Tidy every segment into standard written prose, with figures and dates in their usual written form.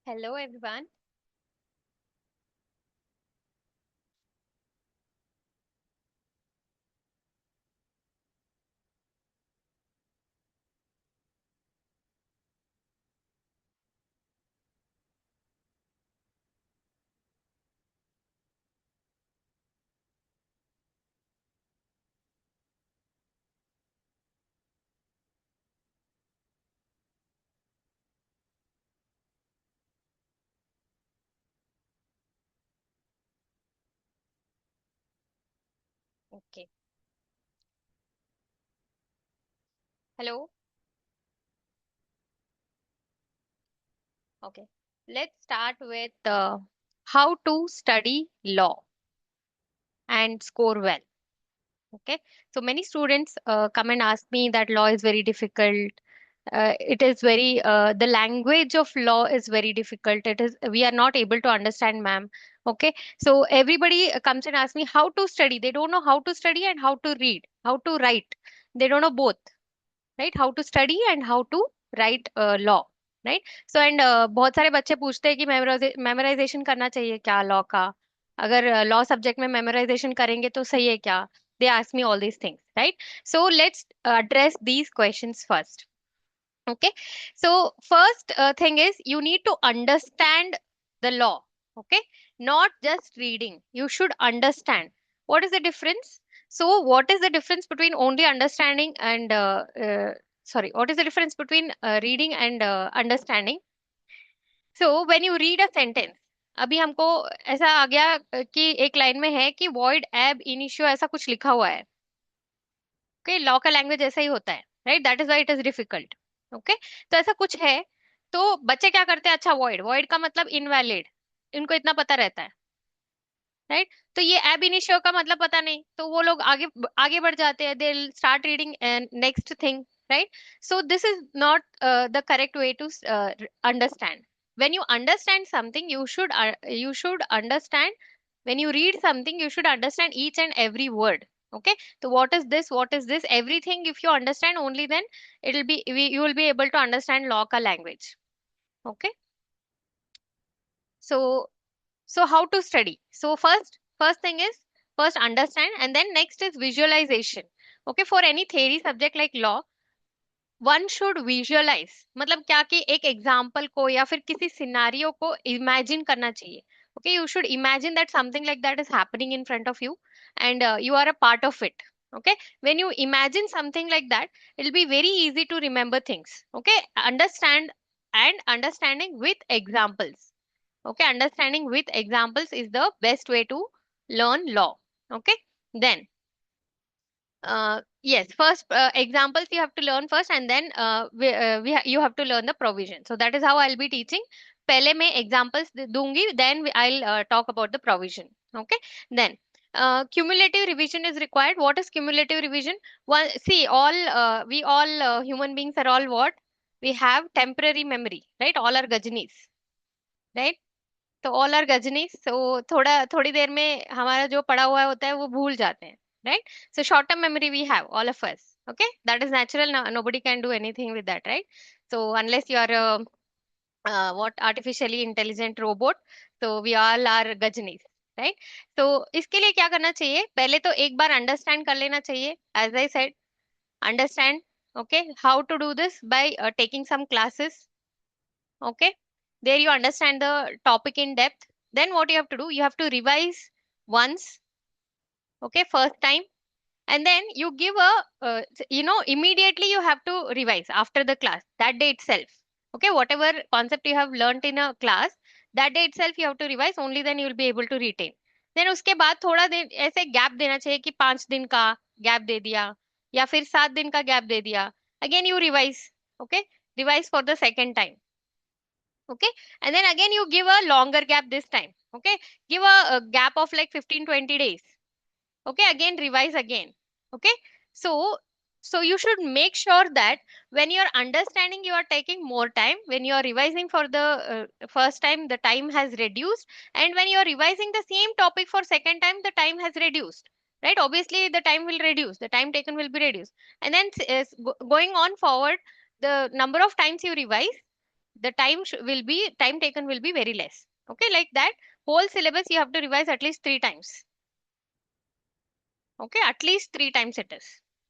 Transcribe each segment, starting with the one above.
Hello, everyone. Okay. Hello. Okay. Let's start with how to study law and score well. Okay. So many students come and ask me that law is very difficult. It is very the language of law is very difficult. It is we are not able to understand, ma'am. Okay. So everybody comes and asks me how to study. They don't know how to study and how to read, how to write. They don't know both. Right how to study and how to write law right so and बहुत सारे बच्चे पूछते हैं कि memorisation करना चाहिए क्या law का अगर लॉ सब्जेक्ट में मेमोराइजेशन करेंगे तो सही है क्या they ask me all these things right so let's address these questions first. Okay, so first thing is you need to understand the law. Okay, not just reading, you should understand what is the difference. So what is the difference between only understanding and sorry, what is the difference between reading and understanding? So when you read a sentence, अभी हमको ऐसा आ गया कि एक line में है कि void ab initio ऐसा कुछ लिखा हुआ है. ओके, लॉ का लैंग्वेज ऐसा ही होता है, right, that is why it is difficult. Okay, तो ऐसा कुछ है. तो बच्चे क्या करते हैं, अच्छा वॉइड, वॉइड का मतलब इनवैलिड, इनको इतना पता रहता है, राइट. तो ये एब इनिशियो का मतलब पता नहीं, तो वो लोग आगे आगे बढ़ जाते हैं, they start reading next thing, right. So this is not the correct way to understand. When you understand something, you should understand. When you read something, you should understand each and every word. Okay, so what is this, what is this, everything, if you understand, only then you will be able to understand law ka language. Okay, so how to study? So first thing is, first understand, and then next is visualization. Okay, for any theory subject like law, one should visualise, मतलब क्या कि एक example को या फिर किसी scenario को imagine करना चाहिए. Okay, you should imagine that something like that is happening in front of you and you are a part of it. Okay, when you imagine something like that, it will be very easy to remember things. Okay, understand, and understanding with examples. Okay, understanding with examples is the best way to learn law. Okay, then yes, first examples you have to learn first, and then you have to learn the provision. So that is how I'll be teaching. पहले मैं examples दूंगी, then I'll talk about the provision. Okay, then cumulative revision is required. What is cumulative revision? One, see, all we all human beings are all what? We have temporary memory, right? All are gajnis, right? तो all are Ghazni, सो थोड़ा थोड़ी देर में हमारा जो पढ़ा हुआ होता है वो भूल जाते हैं, right. So short term memory we have all of us. Okay, that is natural, nobody can do anything with that, right? So unless you are a what artificially intelligent robot, so we all are gajnis, right? तो इसके लिए क्या करना चाहिए, पहले तो एक बार understand कर लेना चाहिए, as I said, understand. Okay, how to do this? By taking some classes. Okay, there you understand the topic in depth. Then what you have to do, you have to revise once. Okay, first time, and then you give a immediately you have to revise after the class that day itself. Okay, whatever concept you have learnt in a class, that day itself you have to revise, only then you will be able to retain. Then उसके बाद थोड़ा दिन ऐसे gap देना चाहिए कि 5 दिन का गैप दे दिया या फिर 7 दिन का गैप दे दिया. Again you revise. Okay, revise for the second time. Okay, and then again you give a longer gap this time. Okay, give a gap of like 15-20 days. Okay, again revise again. Okay, so you should make sure that when you're understanding, you are taking more time. When you are revising for the first time, the time has reduced, and when you are revising the same topic for second time, the time has reduced, right? Obviously the time will reduce, the time taken will be reduced, and then going on forward, the number of times you revise, the time taken will be very less. Okay, like that whole syllabus you have to revise at least 3 times. Okay, at least 3 times it is.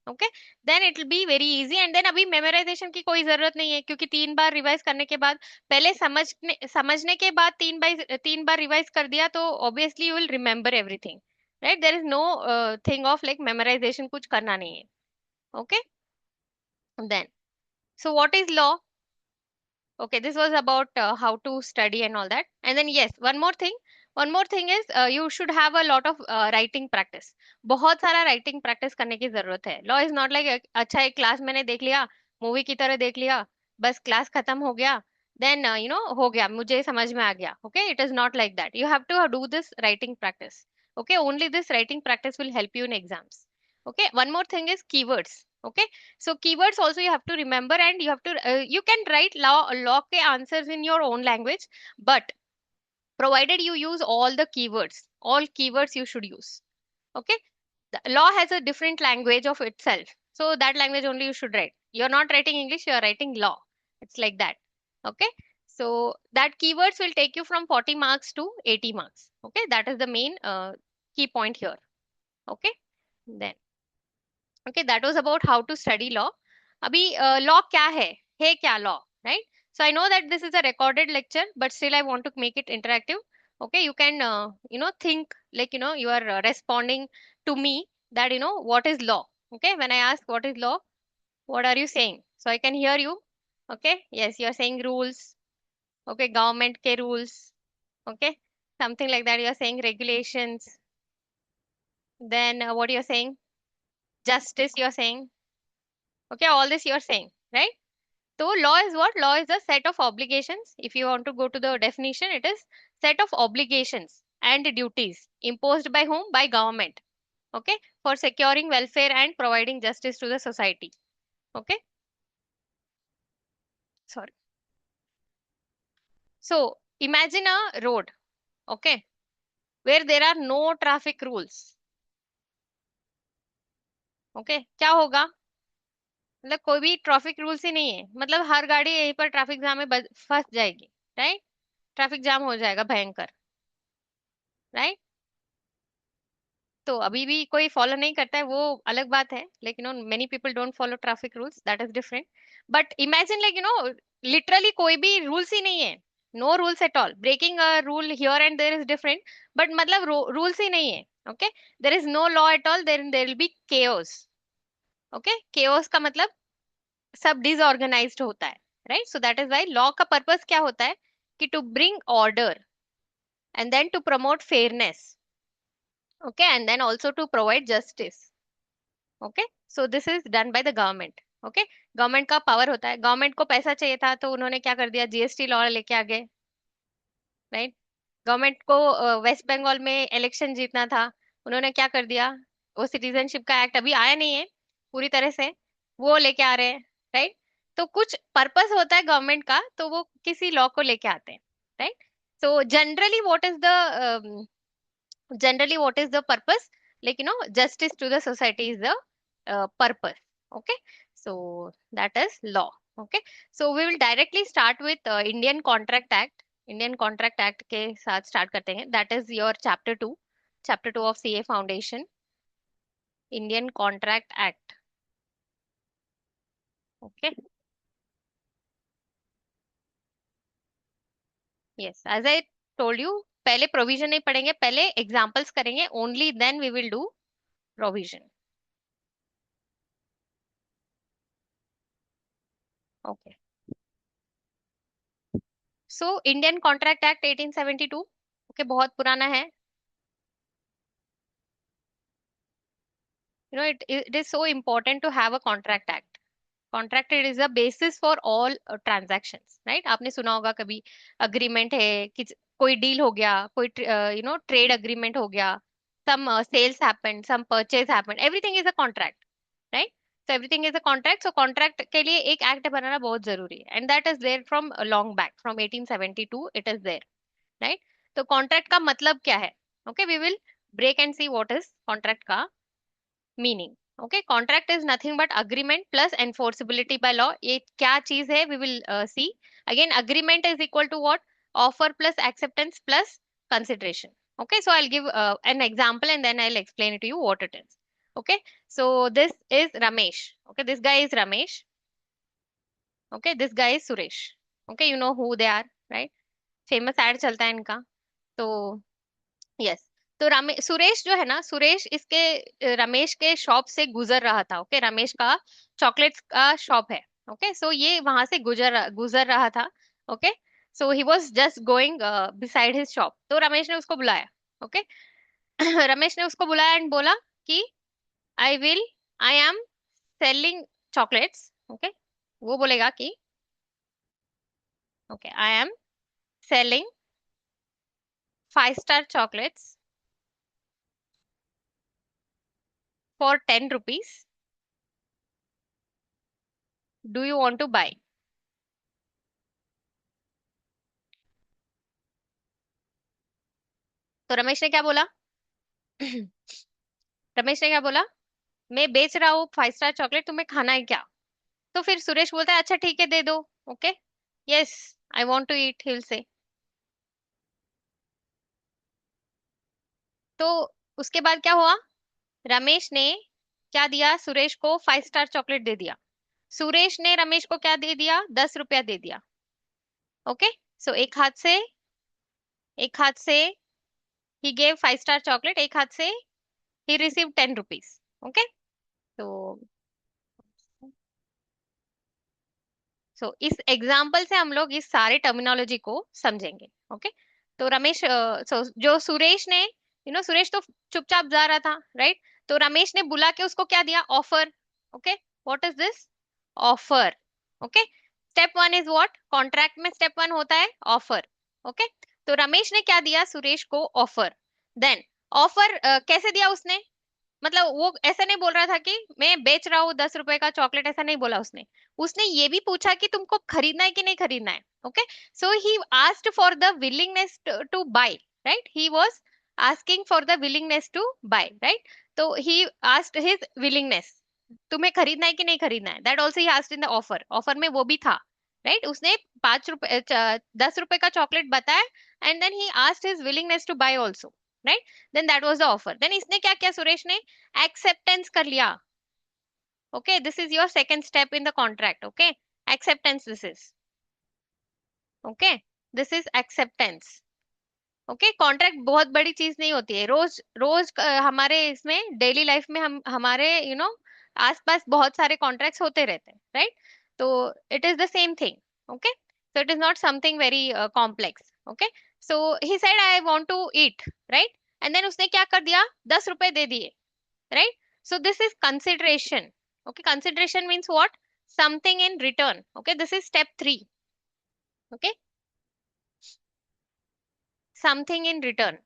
Okay, then it will be very easy, and then अभी memorization की कोई जरूरत नहीं है, क्योंकि 3 बार revise करने के बाद, पहले समझने के बाद 3 बार रिवाइज कर दिया तो obviously you will remember everything, right? There is no thing of like memorization, कुछ करना नहीं है. Okay, then so what is law? Okay, this was about how to study and all that. And then yes, one more thing is you should have a lot of writing practice. बहुत सारा writing practice करने की जरूरत है. Law is not like अच्छा एक class मैंने देख लिया, मूवी की तरह देख लिया, बस क्लास खत्म हो गया, then हो गया, मुझे समझ में आ गया. Okay, it is not like that. You have to do this writing practice. Okay, only this writing practice will help you in exams. Okay, one more thing is keywords. Okay, so keywords also you have to remember, and you have to you can write law ke answers in your own language, but provided you use all keywords you should use. Okay, the law has a different language of itself, so that language only you should write. You're not writing English, you're writing law. It's like that. Okay, so that keywords will take you from 40 marks to 80 marks. Okay, that is the main key point here. Okay, then okay, that was about how to study law. अभी law क्या है क्या law, right? So I know that this is a recorded lecture, but still I want to make it interactive. Okay, you can think like you are responding to me that what is law. Okay, when I ask what is law, what are you saying? So I can hear you. Okay, yes, you are saying rules. Okay, government ke rules. Okay, something like that. You are saying regulations. Then what you are saying? Justice. You are saying. Okay, all this you are saying, right? So law is what? Law is a set of obligations. If you want to go to the definition, it is set of obligations and duties imposed by whom? By government. Okay, for securing welfare and providing justice to the society. Okay, sorry. So imagine a road. Okay, where there are no traffic rules. Okay, क्या होगा? मतलब कोई भी traffic rules ही नहीं है, मतलब हर गाड़ी यहीं पर ट्रैफिक जाम में फंस जाएगी, राइट? ट्रैफिक जाम हो जाएगा भयंकर, राइट? तो अभी भी कोई फॉलो नहीं करता है वो अलग बात है, लेकिन many people don't follow traffic rules, that is different. But imagine like literally कोई भी रूल्स ही नहीं है, no rules at all. Breaking a rule here and there is different, but मतलब रूल्स ही नहीं है. Okay, there is no law at all, there will be chaos. Okay, chaos का मतलब सब डिसऑर्गेनाइज्ड होता है, right? So that is why law का पर्पस क्या होता है, कि to bring order and then to promote fairness. Okay, and then also to provide justice. Okay, so this is done by the government. Okay, government का power होता है, government को पैसा चाहिए था तो उन्होंने क्या कर दिया, जीएसटी लॉ लेके आ गए, राइट? गवर्नमेंट को वेस्ट बंगाल में इलेक्शन जीतना था, उन्होंने क्या कर दिया, वो सिटीजनशिप का एक्ट अभी आया नहीं है पूरी तरह से, वो लेके आ रहे हैं, राइट? तो कुछ पर्पस होता है गवर्नमेंट का, तो वो किसी लॉ को लेके आते हैं, right? So generally what is the purpose, like justice to the society is the purpose. Okay, so that is law. Okay, so we will directly start with Indian Contract Act. Indian Contract Act के साथ start करते हैं, that is your chapter 2 of CA Foundation. Indian Contract Act. Okay, yes, as I told you, पहले provision नहीं पढ़ेंगे, पहले examples करेंगे, only then we will do provision. Okay, so Indian Contract Act 1872. Okay, बहुत पुराना है. It is so important to have a contract act. Contract is the basis for all transactions, right? आपने सुना होगा कभी, agreement है कि कोई deal हो गया, कोई trade agreement हो गया, some sales happened, some purchase happened, everything is a contract, right? So everything is a contract. So contract के लिए एक act बनाना बहुत जरूरी है, and that is there from a long back, from 1872 it is there, right? तो contract का मतलब क्या है? Okay, we will break and see what is contract का meaning. Okay, contract is nothing but agreement plus enforceability by law. ये क्या चीज है, we will see. Again, agreement is equal to what? Offer plus acceptance plus consideration. Okay, so I'll give an example and then I'll explain it to you what it is. Okay, so this is Ramesh. Okay, this guy is Ramesh. Okay, this guy is Suresh. Okay, you know who they are, right? Famous ad चलता है इनका. तो yes, तो सुरेश जो है ना, सुरेश इसके रमेश के शॉप से गुजर रहा था. ओके, रमेश का चॉकलेट्स का शॉप है. ओके, सो ये वहां से गुजर गुजर रहा था. Okay, so he was just going beside his shop. तो रमेश ने उसको बुलाया. ओके, रमेश ने उसको बुलाया एंड बोला कि I will, I am selling chocolates. Okay, वो बोलेगा कि okay, I am selling 5 star chocolates for 10 rupees. Do you want to buy? तो रमेश ने क्या बोला? रमेश ने क्या बोला? मैं बेच रहा हूँ 5 स्टार चॉकलेट, तुम्हें खाना है क्या? तो फिर सुरेश बोलता है अच्छा ठीक है, दे दो. Okay, yes, I want to eat, he will say. तो उसके बाद क्या हुआ? रमेश ने क्या दिया? सुरेश को 5 स्टार चॉकलेट दे दिया. सुरेश ने रमेश को क्या दे दिया? 10 रुपया दे दिया. ओके, सो एक हाथ से ही गेव 5 स्टार चॉकलेट, एक हाथ से ही रिसीव 10 रुपीज. ओके, तो इस एग्जाम्पल से हम लोग इस सारे टर्मिनोलॉजी को समझेंगे. ओके, तो रमेश जो सुरेश ने, सुरेश तो चुपचाप जा रहा था, राइट? तो रमेश ने बुला के उसको क्या दिया? Offer. Okay, what is this? Offer. Okay, step one is what? Contract में स्टेप वन होता है ऑफर. ओके, तो रमेश ने क्या दिया सुरेश को? ऑफर. देन ऑफर कैसे दिया उसने? मतलब वो ऐसा नहीं बोल रहा था कि मैं बेच रहा हूँ 10 रुपए का चॉकलेट, ऐसा नहीं बोला उसने. उसने ये भी पूछा कि तुमको खरीदना है कि नहीं खरीदना है. Okay, so he asked for the willingness to buy, right? He was asking for the willingness to buy, right? तो ही आस्क्ड हिज विलिंगनेस, तुम्हें खरीदना है कि नहीं खरीदना है. That also he asked in the offer. Offer में वो भी था, राइट? उसने 5 रुपए 10 रुपए का चॉकलेट बताया and then he asked his willingness to buy also, right? Then that was the offer. Then इसने क्या किया? सुरेश ने एक्सेप्टेंस कर लिया. Okay, this is your second step in the contract. Okay, acceptance this is. Okay, this is acceptance. Okay, contract बहुत बड़ी चीज नहीं होती है. रोज रोज हमारे इसमें डेली लाइफ में हम हमारे आसपास बहुत सारे कॉन्ट्रैक्ट्स होते रहते हैं, राइट? तो it is the same thing. Okay, so it is not something very complex. Okay, so he said I want to eat, right? And then उसने क्या कर दिया? 10 रुपए दे दिए, right? So this is consideration. Okay, consideration means what? Something in return. Okay, this is step 3. Okay, something in return.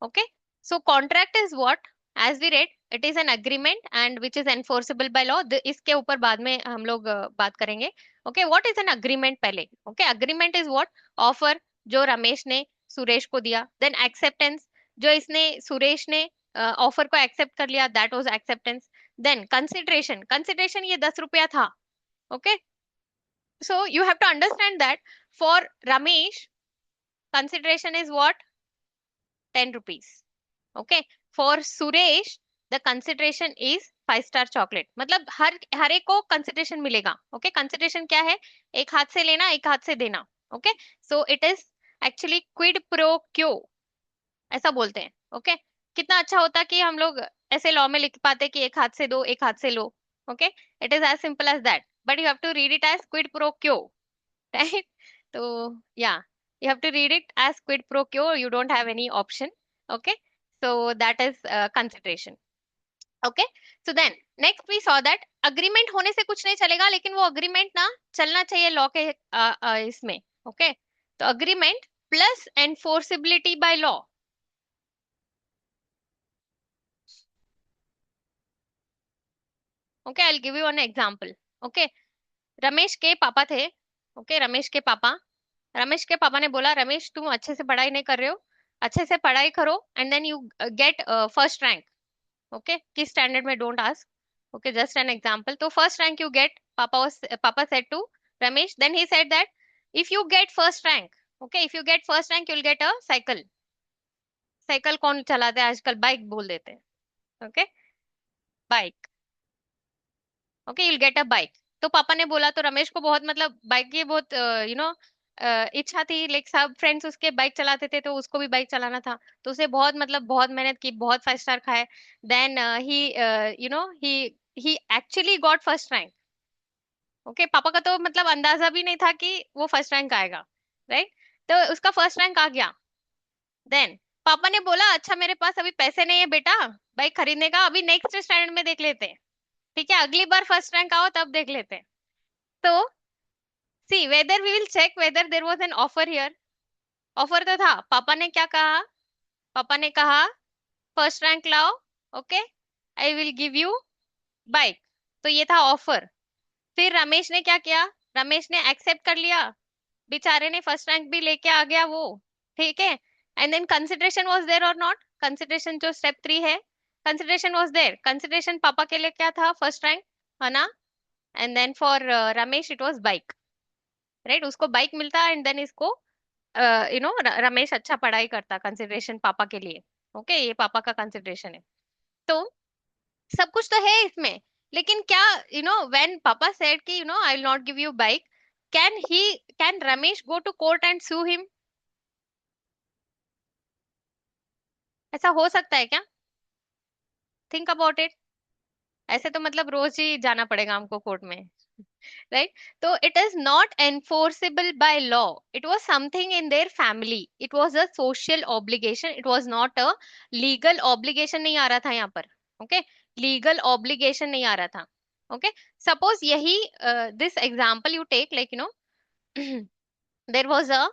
Okay, so contract is what? As we read, it is an agreement and which is enforceable by law. इसके ऊपर बाद में हम लोग बात करेंगे. Okay, what is an agreement पहले? Okay, agreement is what? Offer जो रमेश ने सुरेश को दिया. Then acceptance, जो इसने सुरेश ने ऑफर को एक्सेप्ट कर लिया, that was acceptance. Then consideration, consideration ये 10 रुपया था. Okay, so you have to understand that for Ramesh consideration is what? 10 rupees. Okay, for Suresh the consideration is 5 star chocolate. मतलब हर एक को कंसिडरेशन मिलेगा. ओके, कंसिडरेशन क्या है? एक हाथ से लेना, एक हाथ से देना. Okay, so it is actually Kwid pro क्यो, ऐसा बोलते हैं. ओके, कितना अच्छा होता कि हम लोग ऐसे लॉ में लिख पाते कि एक हाथ से दो, एक हाथ से लो. Okay, it is as simple as that, but you have to read it as quid pro quo, right? तो yeah, you have to read it as quid pro quo, you don't have any option. Okay, so that is consideration. Okay, so then next we saw that agreement होने से कुछ नहीं चलेगा, लेकिन वो agreement ना चलना चाहिए लॉ के इसमें. okay, तो agreement plus enforceability by law. Okay, I'll give you an example. Okay, Ramesh के पापा थे. Okay, रमेश के पापा ने बोला रमेश तुम अच्छे से पढ़ाई नहीं कर रहे हो, अच्छे से पढ़ाई करो and then you get first rank. Okay, किस स्टैंडर्ड में don't ask. Okay, just an example. So first rank you get, Papa said to Ramesh. Then he said that if you get first rank, okay, if you get first rank, you'll get a cycle. Cycle कौन चलाते हैं आजकल? Bike बोल देते हैं. Okay, bike. Okay, you'll get a bike. तो पापा ने बोला तो रमेश को बहुत मतलब बाइक की बहुत इच्छा थी. लाइक सब फ्रेंड्स उसके बाइक चलाते थे तो उसको भी बाइक चलाना था. तो उसे बहुत मतलब बहुत मेहनत की, बहुत 5 स्टार खाए. Then he he actually got first rank. Okay, पापा का तो मतलब अंदाजा भी नहीं था कि वो फर्स्ट रैंक आएगा. राइट. तो उसका फर्स्ट रैंक आ गया. देन पापा ने बोला अच्छा मेरे पास अभी पैसे नहीं है बेटा बाइक खरीदने का, अभी नेक्स्ट स्टैंडर्ड में देख लेते हैं. ठीक है, अगली बार फर्स्ट रैंक आओ तब देख लेते हैं. तो see whether we will check whether there was an offer here. Offer तो था. पापा ने क्या कहा? पापा ने कहा फर्स्ट रैंक लाओ. Okay, I will give you bike. तो ये था ऑफर. फिर रमेश ने क्या किया? रमेश ने एक्सेप्ट कर लिया. बेचारे ने फर्स्ट रैंक भी लेके आ गया वो. ठीक है. And then consideration was there और नॉट? कंसिडरेशन जो स्टेप 3 है, कंसिडरेशन वाज देयर. कंसिडरेशन पापा के लिए क्या था? फर्स्ट रैंक, है ना? And then for Ramesh it was bike. Right, उसको बाइक मिलता एंड देन इसको रमेश अच्छा पढ़ाई करता. कंसिडरेशन पापा के लिए. ओके, ये पापा का कंसिडरेशन है. तो सब कुछ तो है इसमें. लेकिन क्या व्हेन पापा सेड कि I will not give you bike, can Ramesh go to court and sue him? ऐसा हो सकता है क्या? Think about it. ऐसे तो मतलब रोज ही जाना पड़ेगा हमको कोर्ट में. राइट. तो it is not enforceable by law. It was something in their family. It was a social obligation. It was not a legal obligation. नहीं आ रहा था यहाँ पर. ओके, लीगल ऑब्लिगेशन नहीं आ रहा था. ओके, सपोज यही this example you take like there was a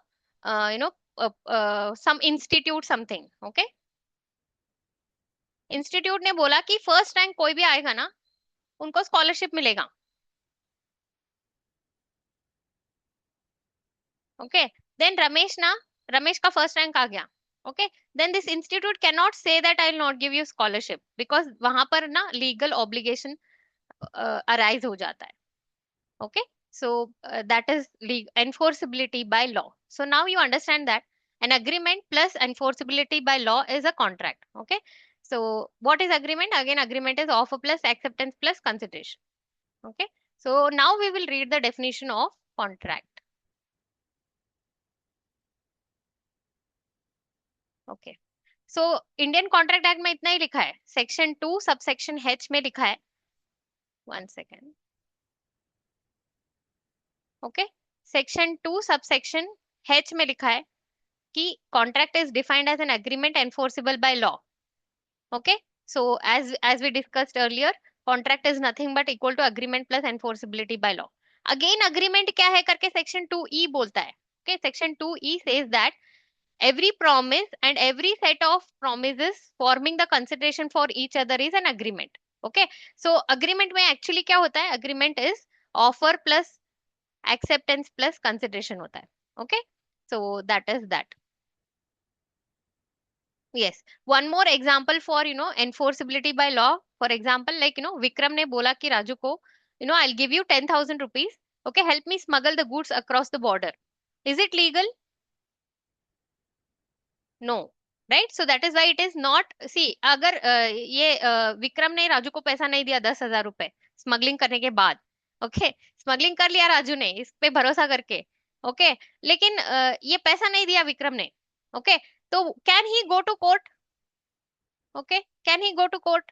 some institute something. Okay, institute ने बोला कि फर्स्ट रैंक कोई भी आएगा ना उनको स्कॉलरशिप मिलेगा. ओके, देन रमेश का फर्स्ट रैंक आ गया. Okay, then this institute can not say that I will not give you scholarship because वहां पर ना लीगल ऑब्लिगेशन अराइज हो जाता है. Okay, so that is enforceability by law. So now you understand that an agreement plus enforceability by law is a contract. Okay, so what is agreement? Again, agreement is offer plus acceptance plus consideration. Okay, so now we will read the definition of contract. Okay, so Indian Contract Act में इतना ही लिखा है. Section 2 subsection H में लिखा है. One second. Okay, section 2 subsection H में लिखा है कि contract is defined as an agreement enforceable by law. Okay, so as we discussed earlier, contract is nothing but equal to agreement plus enforceability by law. Again, agreement क्या है करके section 2E बोलता है. Okay, section 2E says that every promise and every set of promises forming the consideration for each other is an agreement. Okay, so agreement में actually क्या होता है? Agreement is offer plus acceptance plus consideration होता है. Okay, so that is that. Yes. One more example for, enforceability by law. For example, like, Vikram ने बोला कि राजू को, I'll give you 10,000 rupees. Okay, help me smuggle the goods across the border. Is it legal? No. Right? So that is why it is not. See, अगर ये विक्रम ने राजू को पैसा नहीं दिया 10,000 रुपए स्मगलिंग करने के बाद. ओके, स्मगलिंग कर लिया राजू ने इस पे भरोसा करके. ओके, लेकिन ये पैसा नहीं दिया विक्रम ने. ओके, तो can he go to court? Okay, can he go to court?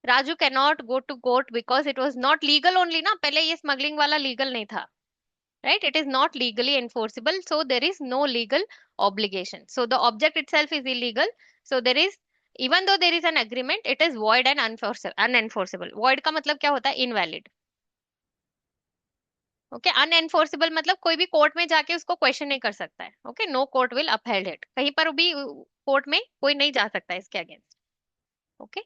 Raju can not go to court because it was not legal only ना. पहले ये स्मगलिंग वाला लीगल नहीं था. Right, it is not legally enforceable, so there is no legal obligation. So the object itself is illegal. So there is, even though there is an agreement, it is void and unenforceable. Void का मतलब क्या होता है? Invalid. Okay, अनएनफोर्सेबल मतलब कोई भी court में जाके उसको क्वेश्चन नहीं कर सकता है. Okay, no court will upheld it. कहीं पर भी कोर्ट में कोई नहीं जा सकता है इसके against. Okay,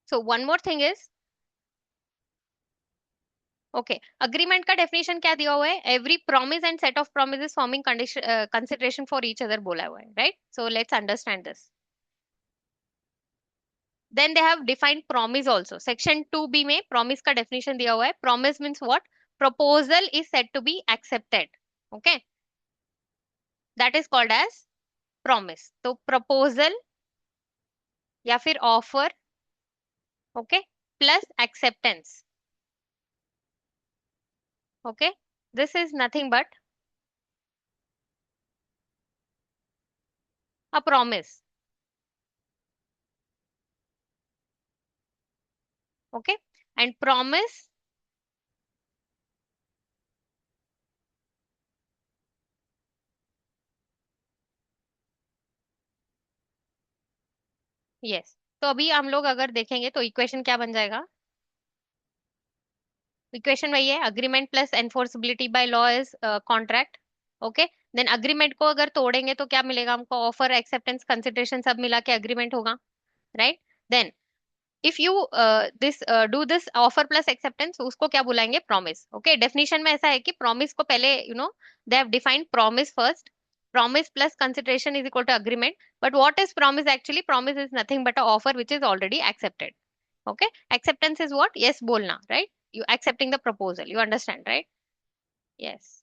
so one more thing is, okay, agreement का डेफिनेशन क्या दिया हुआ है? Every promise and set of promise forming condition consideration for each other बोला हुआ है, right? So let's understand this. Then they have defined promise also. Section 2B में promise का डेफिनेशन दिया हुआ है. Promise means what? Proposal is said to be accepted. Okay, that is called as promise. तो proposal या फिर offer, okay, plus acceptance. Okay, this is nothing but a promise. Okay, and promise, yes. तो अभी हम लोग अगर देखेंगे तो इक्वेशन क्या बन जाएगा? इक्वेशन वही है, agreement plus enforceability by law is contract. Okay, then agreement को अगर तोड़ेंगे तो क्या मिलेगा हमको? ऑफर, एक्सेप्टेंस, कंसिडरेशन सब मिला के अग्रीमेंट होगा, right? Then if you this do this offer plus acceptance, उसको क्या बुलाएंगे? प्रॉमिस. ओके, डेफिनेशन में ऐसा है कि प्रॉमिस को पहले they have defined promise first. Promise plus consideration is equal to agreement. But what is promise actually? Promise is nothing but a offer which is already accepted. Okay, acceptance is what? Yes bolna, right? You accepting the proposal, you understand, right? Yes.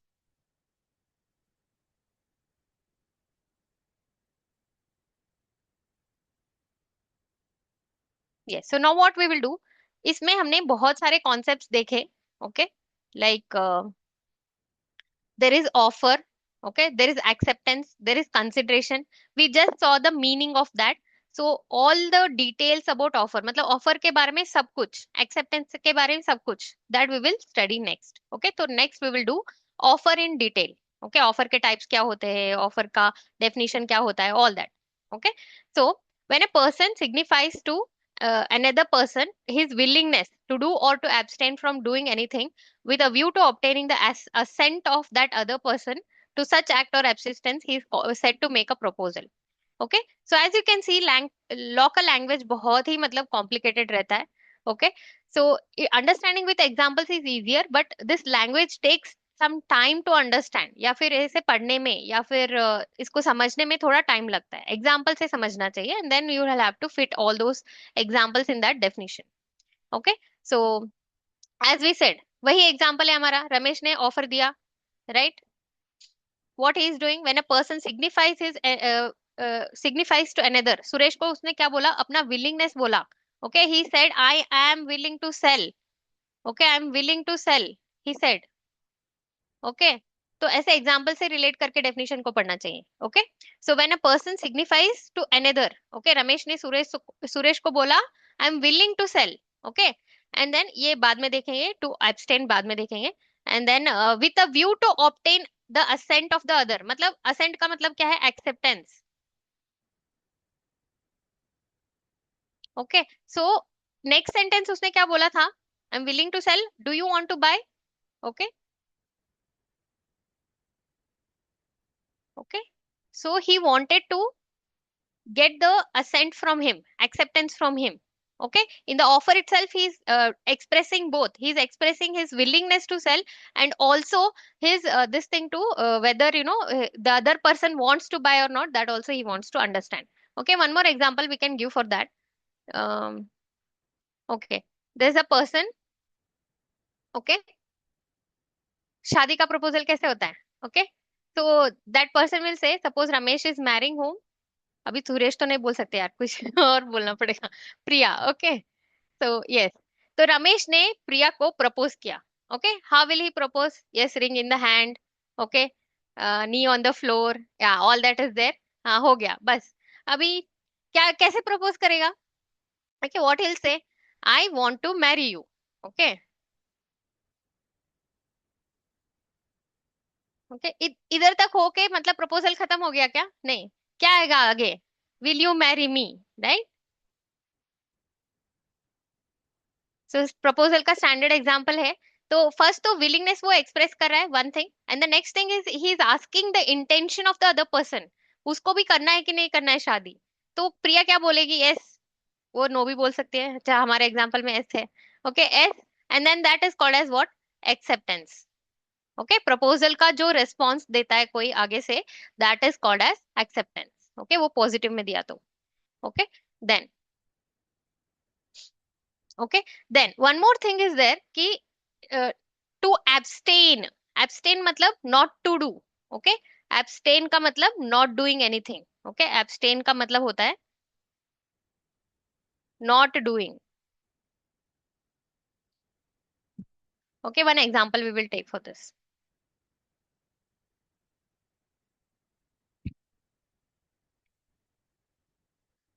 Yes, so now what we will do, इसमें हमने बहुत सारे concepts देखे. Okay, like there is offer, okay, there is acceptance, there is consideration. We just saw the meaning of that. So all the details about offer, मतलब offer के बारे में सब कुछ, acceptance के बारे में सब कुछ, that we will study next. Okay, तो next we will do offer in detail. Okay, offer के types क्या होते हैं, offer का definition क्या होता है, all that. Okay, so when a person signifies to another person his willingness to do or to abstain from doing anything with a view to obtaining the assent of that other person to such act or absistence, he is said to make a proposal. Okay, so as you can see, law का language बहुत ही मतलब complicated रहता है. Okay, so understanding with examples is easier, but this language takes some time to understand. या फिर ऐसे पढ़ने में या फिर इसको समझने में थोड़ा टाइम लगता है. एग्जाम्पल से समझना चाहिए, and then you will have to fit all those examples in that definition. Okay, so as we said, वही एग्जांपल है हमारा. रमेश ने ऑफर दिया, right? What he is doing when a person signifies to another. Suresh को उसने क्या बोला? अपना विलिंगनेस बोला. Okay, he said I am willing to sell. Okay, I am willing to sell, he said. Okay, तो ऐसे एग्जाम्पल से रिलेट करके डेफिनेशन को पढ़ना चाहिए. Okay, so when a person signifies to another, okay, Ramesh ने सुरेश को बोला I am willing to sell. Okay, and then ये बाद में देखेंगे, टू एब्सटेन बाद में देखेंगे. And then with a view to obtain the assent of the other, मतलब असेंट का मतलब क्या है? Acceptance. Okay, so next sentence उसने क्या बोला था? I am willing to sell, do you want to buy? Okay, okay, so he wanted to get the assent from him, acceptance from him. Okay, in the offer itself he's expressing both. He's expressing his willingness to sell, and also his this thing to whether the other person wants to buy or not, that also he wants to understand. Okay, one more example we can give for that. Okay, there's a person. Okay, शादी का proposal कैसे होता है? Okay, तो that person will say, suppose Ramesh is marrying home. अभी सुरेश तो नहीं बोल सकते यार, कुछ और बोलना पड़ेगा. प्रिया. ओके, तो यस, तो रमेश ने प्रिया को प्रपोज किया. Okay, how will he propose? Yes, ring in the hand. Okay, knee on the floor, या ऑल दैट इज देयर. हाँ, हो गया बस. अभी क्या, कैसे प्रपोज करेगा? Okay, what he'll say? I want to marry you. Okay, okay, इधर तक होके मतलब प्रपोजल खत्म हो गया क्या? नहीं. क्या आएगा आगे? Will you marry me, right? So proposal का स्टैंडर्ड एग्जांपल है. तो फर्स्ट तो विलिंगनेस वो एक्सप्रेस कर रहा है, one thing. And the next thing is he is asking the intention of the other person. उसको भी करना है कि नहीं करना है शादी? तो प्रिया क्या बोलेगी? यस. वो नो भी बोल सकती है, चाहे हमारे एग्जांपल में एस है. Okay, yes. And then that is called as what? Acceptance. Okay, proposal का जो रिस्पॉन्स देता है कोई आगे से, that is called as acceptance. Okay, वो पॉजिटिव में दिया तो। Okay, then, okay, then one more thing is there कि टू एब्सटेन। एब्सटेन मतलब not to do. Okay, abstain का मतलब not doing anything. Okay, abstain का मतलब होता है not doing. Okay, one example we will take for this.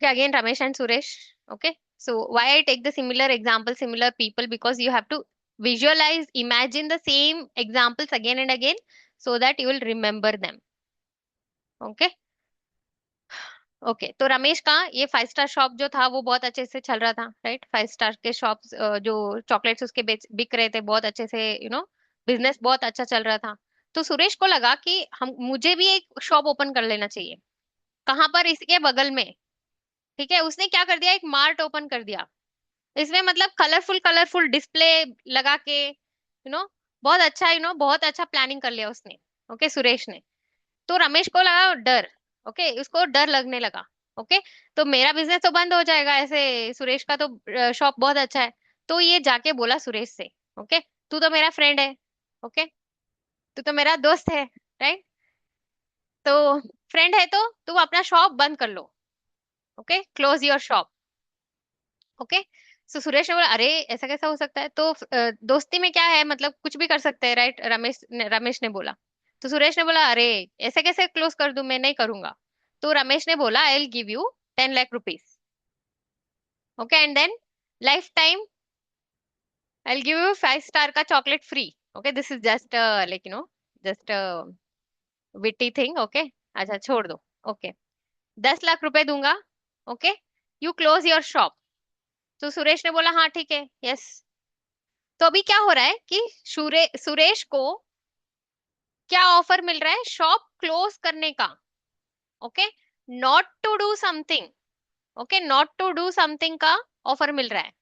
Okay, again, Ramesh and Suresh. Okay, so why I take the similar example, similar people, because you have to visualize, imagine the same examples again and again so that you will remember them. Okay, okay, तो रमेश का ये 5 star shop जो था वो बहुत अच्छे से चल रहा था, राइट। 5 स्टार के शॉप्स जो चॉकलेट्स उसके बिक रहे थे बहुत अच्छे से, बिजनेस बहुत अच्छा चल रहा था। तो सुरेश को लगा कि हम मुझे भी एक शॉप ओपन कर लेना चाहिए। कहाँ पर? इसके बगल में। ठीक है, उसने क्या कर दिया, एक मार्ट ओपन कर दिया। इसमें मतलब कलरफुल कलरफुल डिस्प्ले लगा के, बहुत अच्छा, बहुत अच्छा प्लानिंग कर लिया उसने। ओके, सुरेश ने। तो रमेश को लगा डर। ओके, उसको डर लगने लगा। ओके, तो मेरा बिजनेस तो बंद हो जाएगा ऐसे, सुरेश का तो शॉप बहुत अच्छा है। तो ये जाके बोला सुरेश से, ओके, तू तो मेरा फ्रेंड है। ओके, तू तो मेरा दोस्त है, राइट। तो फ्रेंड है तो तू अपना शॉप बंद कर लो। Okay, close your shop. Okay, so Suresh ने बोला अरे ऐसा कैसा हो सकता है, तो दोस्ती में क्या है, मतलब कुछ भी कर सकते हैं, राइट। रमेश ने बोला। तो सुरेश ने बोला अरे ऐसे कैसे क्लोज कर दूं, मैं नहीं करूंगा। तो रमेश ने बोला I will give you 10 lakh rupees. Okay, and then lifetime I will give you 5 star का chocolate free. Okay, this is just like just witty thing. Okay, अच्छा छोड़ दो। ओके, 10 लाख रुपए दूंगा। Okay, you close your shop. तो सुरेश ने बोला हाँ ठीक है, यस। तो अभी क्या हो रहा है कि सुरेश को क्या ऑफर मिल रहा है, शॉप क्लोज करने का। Okay, not to do something. Okay, not to do something का ऑफर मिल रहा है।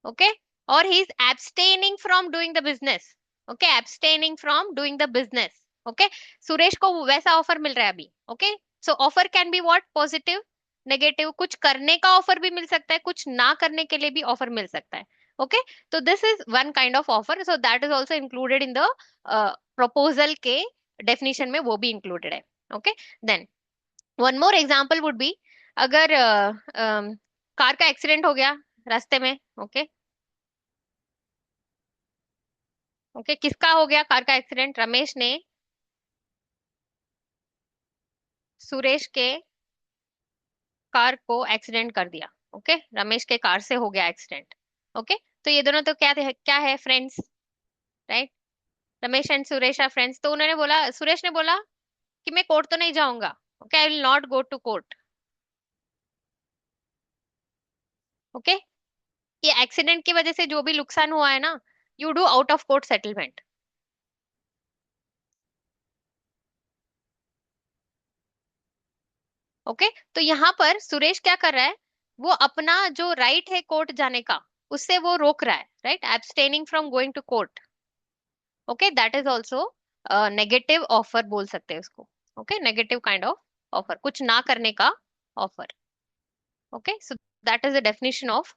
ओके, और he is abstaining from doing the business. Okay, abstaining from doing the business. Okay, Suresh को वैसा ऑफर मिल रहा है अभी। Okay, so offer can be what, positive, negative. कुछ करने का ऑफर भी मिल सकता है, कुछ ना करने के लिए भी ऑफर मिल सकता है। ओके, तो this is one kind of offer, so that is also included in the proposal के डेफिनेशन में, वो भी इंक्लूडेड है। Okay, then one more example would be, अगर कार का एक्सीडेंट हो गया रास्ते में। ओके, ओके, किसका हो गया कार का एक्सीडेंट, रमेश ने सुरेश के कार को एक्सीडेंट कर दिया। ओके, रमेश के कार से हो गया एक्सीडेंट। ओके, तो ये दोनों तो क्या है, friends, right. Ramesh and Suresh are friends. तो उन्होंने बोला, सुरेश ने बोला कि मैं कोर्ट तो नहीं जाऊंगा। Okay, I will not go to court. Okay, ये एक्सीडेंट की वजह से जो भी नुकसान हुआ है ना, you do out of court settlement. Okay, तो यहाँ पर सुरेश क्या कर रहा है, वो अपना जो राइट है कोर्ट जाने का, उससे वो रोक रहा है, right, abstaining from going to court. Okay, that is also negative offer बोल सकते हैं उसको। Okay, negative kind of offer, कुछ ना करने का offer. Okay, so that is the definition of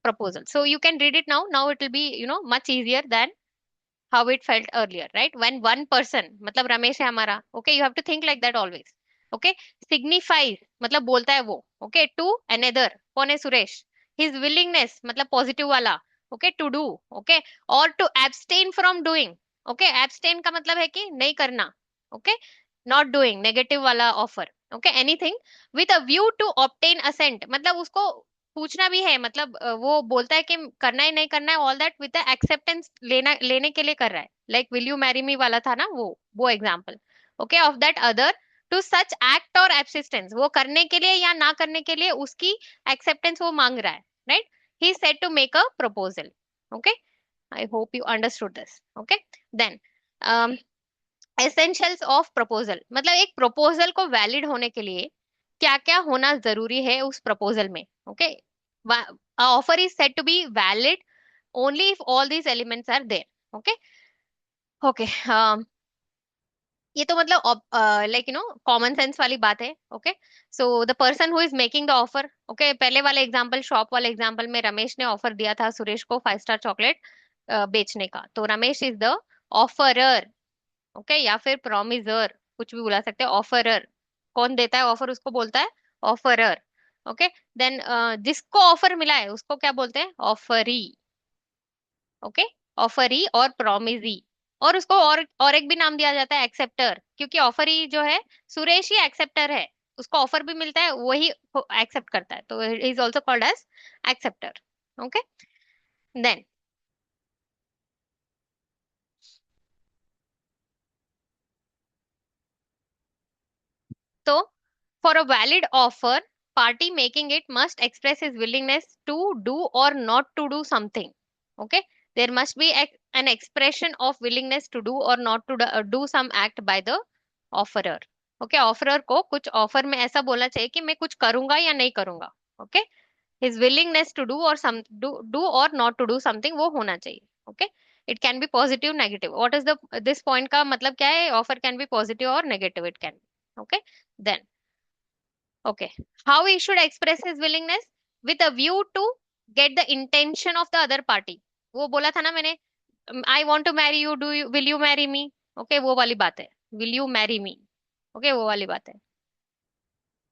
proposal. So you can read it now. Now it will be, much easier than how it felt earlier, right? When one person, मतलब रमेश है हमारा, okay, you have to think like that always. Okay, signifies मतलब बोलता है वो, okay, to another, कौन है, Suresh, his willingness मतलब पॉजिटिव वाला, okay, to do, okay, or to abstain from doing। okay, abstain का मतलब है कि नहीं करना। okay, not doing नेगेटिव वाला offer. okay, anything with a view to obtain assent, मतलब उसको पूछना भी है, मतलब वो बोलता है कि करना ही नहीं करना है, all that with the acceptance लेने के लिए कर रहा है, like will you marry me वाला था ना वो example. Okay, of that other to such act और एब्सिस्टेंस, वो करने के लिए या ना करने के लिए उसकी एक्सेप्टेंस वो मांग रहा है, right. He said to make a proposal. Okay, I hope you understood this. Okay, then essentials of proposal, मतलब एक प्रपोजल को वैलिड होने के लिए क्या क्या होना जरूरी है उस प्रपोजल में। Okay, offer is said to be valid only if all these elements are there. Okay. Okay. ये तो मतलब लाइक कॉमन सेंस वाली बात है. Okay. So the person who is making the offer. Okay, पहले वाले एग्जांपल, शॉप वाले example में रमेश ने ऑफर दिया था सुरेश को 5 स्टार चॉकलेट बेचने का. तो Ramesh is the offeror. Okay, या फिर प्रोमिसर, कुछ भी बुला सकते हैं. ऑफरर, कौन देता है ऑफर, उसको बोलता है ऑफरर. ओके. देन जिसको ऑफर मिला है उसको क्या बोलते हैं? ऑफरी. ओके. ऑफरी और प्रोमिजी. और उसको और एक भी नाम दिया जाता है, एक्सेप्टर, क्योंकि ऑफरी जो है, सुरेश ही एक्सेप्टर है. उसको ऑफर भी मिलता है, वही एक्सेप्ट करता है, तो is also called as acceptor. Okay. Then तो for a valid offer, party making it must express his willingness to do or not to do something. Okay, there must be an expression of willingness to do or not to do some act by the offerer. Okay, offerer को कुछ offer में ऐसा बोलना चाहिए कि मैं कुछ करूंगा या नहीं करूंगा. Okay, his willingness to do or some do or not to do something वो होना चाहिए. Okay, it can be positive, negative. What is the this point का मतलब क्या है? Offer can be positive or negative, it can be. Okay. Then okay, how he should express his willingness? With a view to get the intention of the other party. वो बोला था ना मैंने, I want to marry you, do you, will you marry me? Okay, वो वाली बात है. Will you marry me? Okay, वो वाली बात है.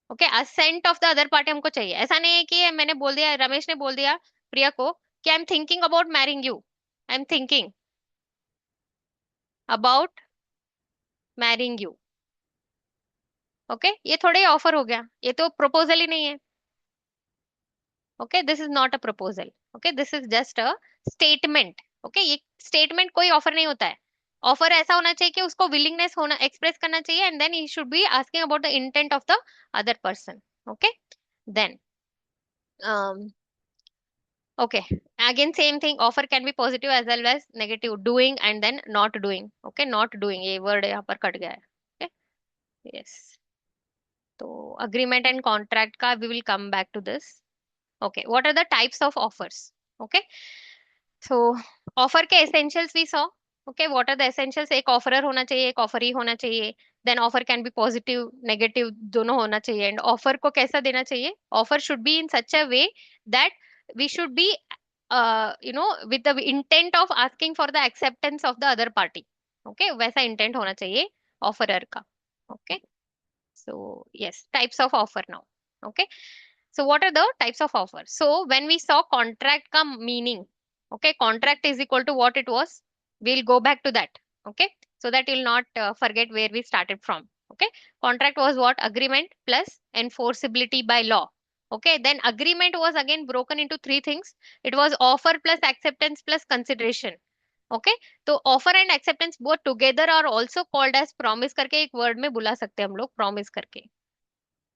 Okay, assent of the other party हमको चाहिए. ऐसा नहीं है कि मैंने बोल दिया, रमेश ने बोल दिया प्रिया को कि I am thinking about marrying you. I am thinking about marrying you. Okay, ये थोड़े ही ऑफर हो गया, ये तो प्रपोजल ही नहीं है. Okay, this is not a proposal. Okay, this is just a statement. Okay, ये स्टेटमेंट कोई ऑफर नहीं होता है. ऑफर ऐसा होना चाहिए कि उसको विलिंगनेस होना, एक्सप्रेस करना चाहिए, and then he should be asking about the intent of the other person. Okay. Then okay, again same thing, offer can be positive as well as negative, doing and then not doing. Okay, not doing, ये word यहाँ पर cut गया है. Okay. Yes. तो agreement and contract का we will come back to this. Okay, what are the types of offers? Okay, so offer के essentials we saw. Okay, what are the essentials? एक offerer होना चाहिए, एक offeree होना चाहिए. Then offer can be positive, negative, दोनों होना चाहिए. And offer को कैसा देना चाहिए? Offer should be in such a way that we should be with the intent of asking for the acceptance of the other party. Okay, वैसा intent होना चाहिए offerer का. Okay. So yes, types of offer now. Okay. So what are the types of offer? So when we saw contract ka meaning, okay, contract is equal to what it was. We'll go back to that. Okay. So that you'll not forget where we started from. Okay. Contract was what? Agreement plus enforceability by law. Okay. Then agreement was again broken into three things. It was offer plus acceptance plus consideration. Okay. तो offer and acceptance both together are also called as promise करके एक word में बुला सकते हैं हम लोग, promise करके.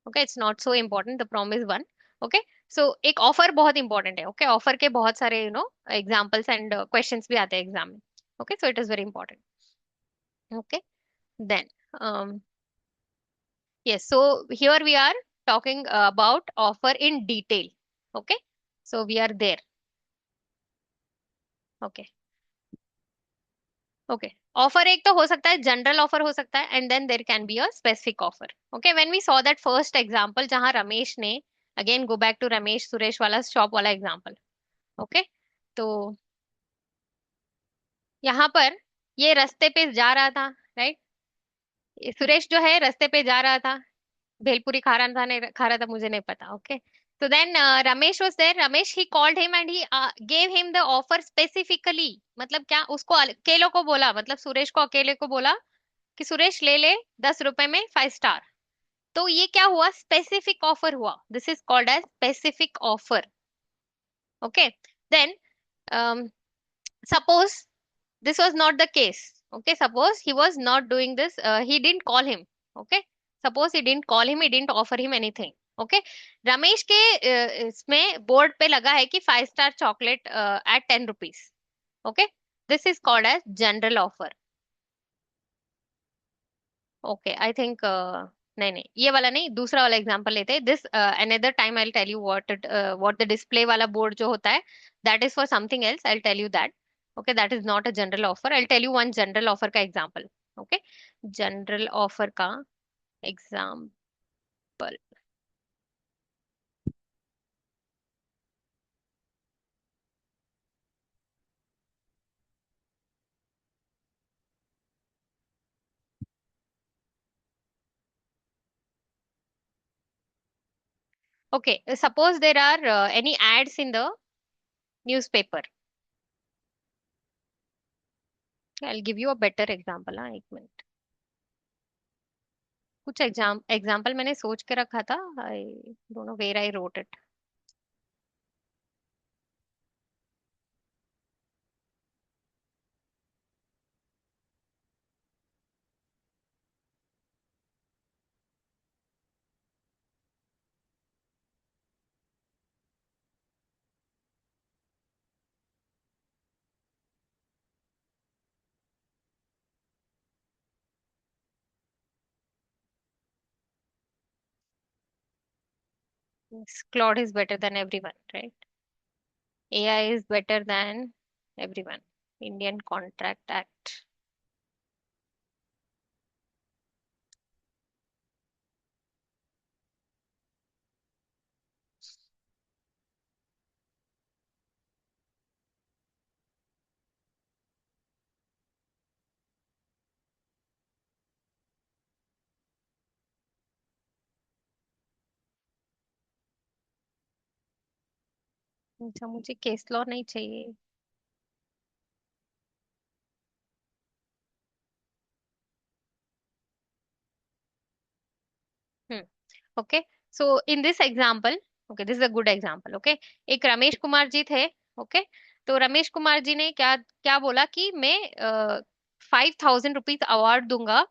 Okay, it's not so important the promise one. Okay. So एक ऑफर बहुत इंपॉर्टेंट है. ओके, ऑफर के बहुत सारे एग्जाम्पल्स एंड क्वेश्चंस भी आते हैं एग्जाम में. Okay, so it is very important. Okay. Then yes, so here we are talking about offer in detail. Okay, so we are there. Okay. Okay, offer एक तो हो सकता है, जनरल ऑफर हो सकता है, and then there can be a specific offer. Okay, when we saw that first example जहां रमेश ने, again go back to Ramesh Suresh वाला शॉप वाला एग्जांपल. ओके. तो यहाँ पर ये रास्ते पे जा रहा था, राइट. सुरेश जो है रास्ते पे जा रहा था, भेलपुरी खा रहा था, नहीं खा रहा था, मुझे नहीं पता. Okay. So then Ramesh was there. Ramesh, he called him and he gave him the offer specifically. मतलब क्या, उसको अकेले को बोला, मतलब सुरेश को अकेले को बोला कि सुरेश ले ले 10 रुपए में 5 स्टार. तो ये क्या हुआ? स्पेसिफिक ऑफर हुआ. This is called as specific offer. Okay. Then suppose this was not the case. Okay, suppose he was not doing this, he didn't call him. Okay, suppose he didn't call him, he didn't offer him anything. Okay, Ramesh के इसमें board पे लगा है कि 5 star chocolate at 10 rupees. Okay, this is called as general offer. Okay, I think नहीं नहीं, ये वाला नहीं, दूसरा वाला एग्जांपल लेते हैं। This another time I will tell you what the display वाला बोर्ड जो होता है, that is for something else, I will tell you that. Okay, that is not a general offer. I will tell you one general offer का example. Okay, general offer का example. Okay, suppose there are any ads in the newspaper. I'll give you a better example, हाँ, एक minute. कुछ example मैंने सोच के रखा था, I don't know where I wrote it. Claude is better than everyone, right? AI is better than everyone. Indian Contract Act. अच्छा, मुझे केस लॉ नहीं चाहिए। Hmm. Okay, so in this example, okay this is a good example. Okay, एक रमेश कुमार जी थे। Okay, तो रमेश कुमार जी ने क्या क्या बोला कि मैं 5,000 रुपीज अवार्ड दूंगा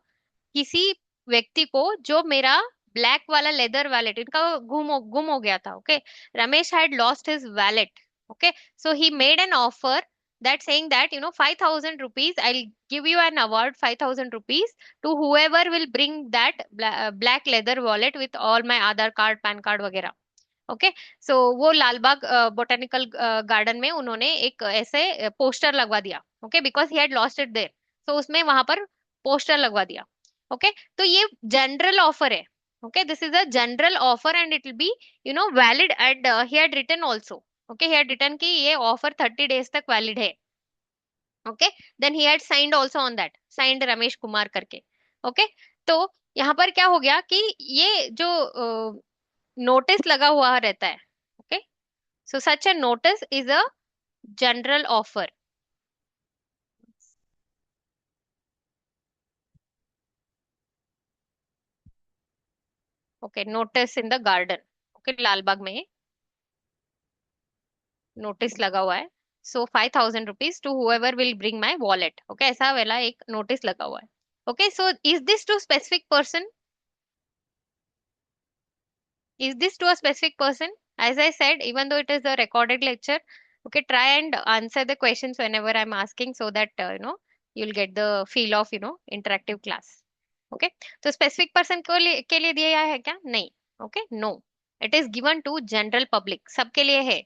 किसी व्यक्ति को जो मेरा ब्लैक वाला लेदर वैलेट, इनका गुम हो गया था। Okay, Ramesh had lost his wallet. Okay, so he made an offer that saying that 5,000 rupees, I'll give you an award 5,000 rupees to whoever will bring that black leather wallet with all my Aadhaar card, PAN card वगैरह। Okay, सो वो Lalbagh botanical garden में उन्होंने एक ऐसे poster लगवा दिया। Okay, because he had lost it there, तो उसमें वहां पर पोस्टर लगवा दिया। ओके, तो ये जनरल ऑफर है। Okay, this is a general offer and it will be valid and he had written also. Okay, he had written कि ये ऑफर 30 डेज तक वैलिड है। Okay, then he had signed also on that, signed Ramesh Kumar करके। Okay, तो यहाँ पर क्या हो गया कि ये जो नोटिस लगा हुआ रहता है। Okay, so such a notice is a general offer. Okay, notice in the garden. Okay, Lalbagh में नोटिस लगा हुआ है। So 5,000 rupees to whoever will bring my wallet. Okay, ऐसा वाला एक नोटिस लगा हुआ है। Okay, so is this to specific person? Is this to a specific person? As I said, even though it is a recorded lecture, okay, try and answer the questions whenever I'm asking so that you'll get the feel of interactive class. Okay, तो specific person के लिए दिया है क्या? नहीं। Okay, no, it is given to general public, सबके लिए है।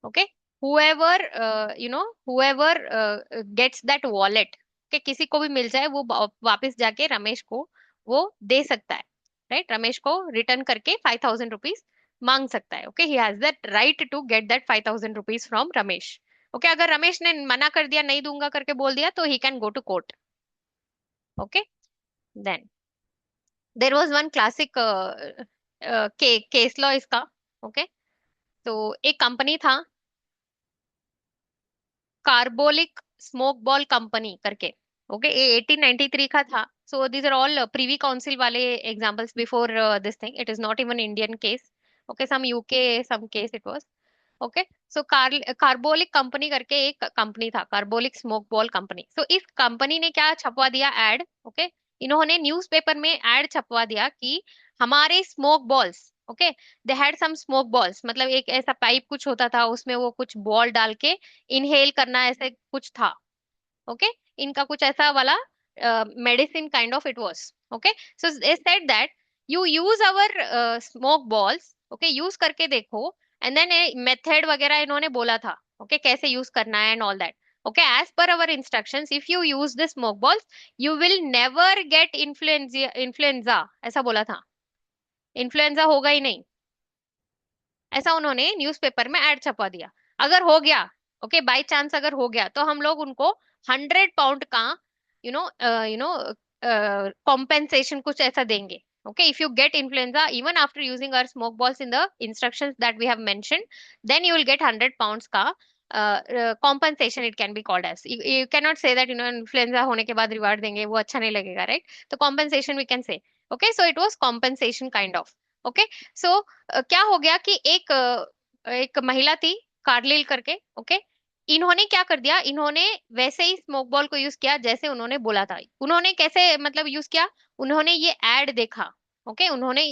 Okay, whoever whoever gets that wallet, के किसी को भी मिल जाए वो वापस जाके रमेश को वो दे सकता है। राइट, रमेश को रिटर्न करके 5,000 रुपीज मांग सकता है। Okay, he has that right to get that 5,000 rupees from Ramesh. Okay, अगर रमेश ने मना कर दिया, नहीं दूंगा करके बोल दिया, तो he can go to court. Okay, then there was one classic case law इसका। ओके, तो एक कंपनी था, कार्बोलिक स्मोक बॉल कंपनी करके। ओके, ये 1893 का था। So these are all privy council वाले examples before this thing, it is not even Indian case. Okay, some UK some case it was. Okay, so carbolic company करके एक company था, carbolic smoke ball company. सो इस company ने क्या छपवा दिया ad. Okay, इन्होंने न्यूज़पेपर में एड छपवा दिया कि हमारे smoke balls, okay, they had some smoke balls, मतलब एक ऐसा पाइप कुछ होता था, उसमें वो कुछ बॉल डाल के इनहेल करना ऐसे कुछ था। ओके, इनका कुछ ऐसा वाला medicine kind of it was. Okay, so they said that you use our smoke balls, okay, use करके देखो, and then a method वगैरह इन्होंने बोला था, okay, कैसे use करना है and all that. Okay, as per our instructions, if you use the smoke balls, you will never get influenza ऐसा बोला था. इन्फ्लुएंजा होगा ही नहीं, ऐसा उन्होंने न्यूज़पेपर में ऐड छपवा दिया. अगर हो गया, ओके, बाय चांस अगर हो गया, तो हम लोग उनको 100 पाउंड का यू नो कॉम्पेंसेशन कुछ ऐसा देंगे. Okay, if you get influenza even after using our smoke balls in the instructions that we have mentioned, then you will get 100 pounds का compensation, it can be called as. You cannot say that influenza होने के बाद reward देंगे, वो अच्छा नहीं लगेगा, right? तो compensation we can say. Okay, so it was compensation kind of. Okay, so क्या हो गया कि एक महिला थी, कार्लिल करके. ओके, इन्होंने क्या कर दिया, इन्होंने वैसे ही स्मोक बॉल को यूज किया जैसे उन्होंने बोला था. उन्होंने कैसे मतलब यूज किया, उन्होंने ये एड देखा. ओके, उन्होंने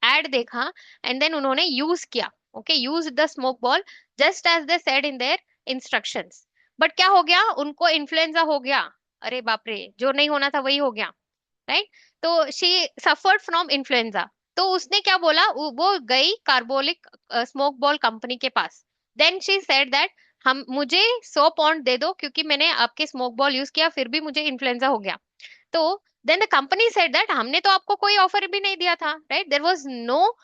एड देखा एंड देन उन्होंने यूज किया. Okay, use the smoke ball just as they said in their instructions. But क्या हो गया, उनको इन्फ्लुएंजा हो गया. अरे बाप रे, जो नहीं होना था वही हो गया, राइट? तो शी सफर्ड फ्रॉम इन्फ्लुएंजा. तो उसने क्या बोला, वो गई कार्बोलिक स्मोक बॉल कंपनी के पास. देन शी सेड दैट हम मुझे 100 पाउंड दे दो, क्योंकि मैंने आपके स्मोक बॉल यूज किया फिर भी मुझे इन्फ्लुएंजा हो गया. तो then the company said that हमने तो आपको कोई ऑफर भी नहीं दिया था, right? There was no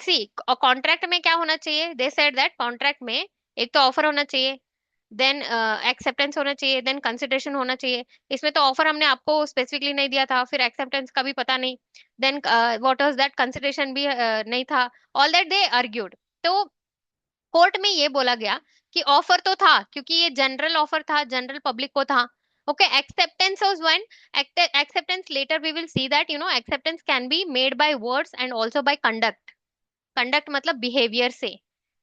see contract में क्या होना चाहिए, दे सेड दैट कॉन्ट्रैक्ट में एक तो ऑफर होना चाहिए, देन एक्सेप्टेंस होना चाहिए, देन कंसिडरेशन होना चाहिए. इसमें तो ऑफर हमने आपको स्पेसिफिकली नहीं दिया था, फिर एक्सेप्टेंस का भी पता नहीं, then what was that consideration भी नहीं था. All that they argued. तो कोर्ट में ये बोला गया कि ऑफर तो था, क्योंकि ये जनरल ऑफर था, जनरल पब्लिक को था. Okay, acceptance was one. Acceptance letter we will see that acceptance can be made by words and also by conduct. Conduct मतलब बिहेवियर से.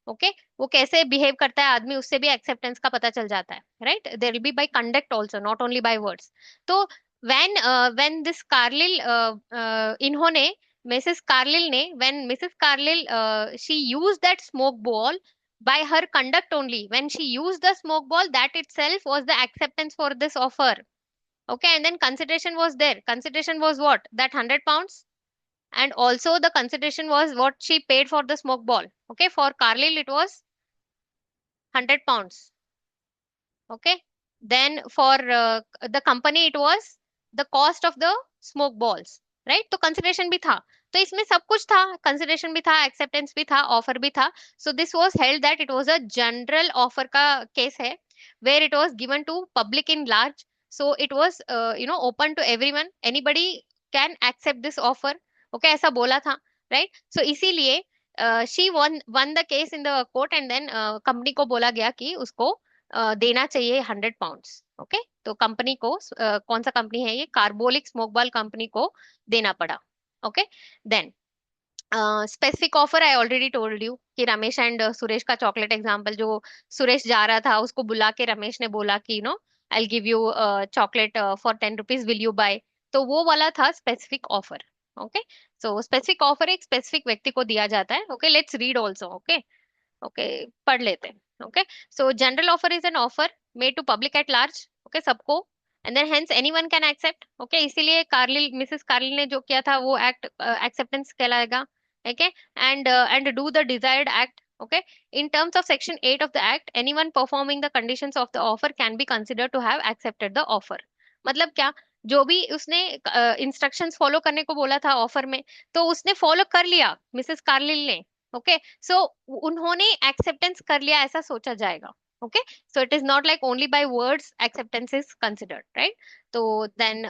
ओके, वो कैसे बिहेव करता है आदमी, उससे भी एक्सेप्टेंस का पता चल जाता है, right? There will be by conduct also, not only by words. तो व्हेन दिस कार्लिल इन्होंने मिसेस कार्लिल ने when Mrs Carlill she used that smoke ball by her conduct only, when she used the smoke ball, that itself was the acceptance for this offer. Okay, and then consideration was there. Consideration was what, that 100 pounds, and also the consideration was what she paid for the smoke ball. Okay, for Carlyle it was 100 pounds. Okay, then for the company it was the cost of the smoke balls, right? तो consideration भी था. तो इसमें सब कुछ था, consideration भी था, acceptance भी था, offer भी था. So this was held that it was a general offer का case है, where it was given to public in large. So it was open to everyone, anybody can accept this offer. Okay, ऐसा बोला था, right? So इसीलिए she won the case in the court, and then company को बोला गया कि उसको देना चाहिए 100 पाउंड्स. ओके, तो कंपनी को कौन सा कंपनी है ये, कार्बोलिक स्मोक बॉल कंपनी को देना पड़ा. Okay, then specific offer I already told you कि रमेश एंड सुरेश का चॉकलेट एग्जांपल, जो सुरेश जा रहा था उसको बुला के रमेश ने बोला कि I give you chocolate for 10 rupees, will you buy. तो वो वाला था specific offer. Okay, so specific offer एक स्पेसिफिक व्यक्ति को दिया जाता है. Okay, let's read also. Okay, okay, पढ़ लेते हैं. Okay, so general offer is an offer made to public at large. Okay, सबको, and then hence anyone can accept. Okay, इसीलिए कार्लिल, मिसेस कार्लिल ने जो किया था वो एक्ट एक्सेप्टेंस कहलाएगा. Okay, and do the desired act. Okay, in terms of section 8 of the act, anyone performing the conditions of the offer can be considered to have accepted the offer. मतलब क्या, जो भी उसने instructions follow करने को बोला था offer में, तो उसने फॉलो कर लिया मिसेस कार्लिल ने. ओके, सो उन्होंने एक्सेप्टेंस कर लिया ऐसा सोचा जाएगा. Okay, so it is not like only by words acceptance is considered, right? So then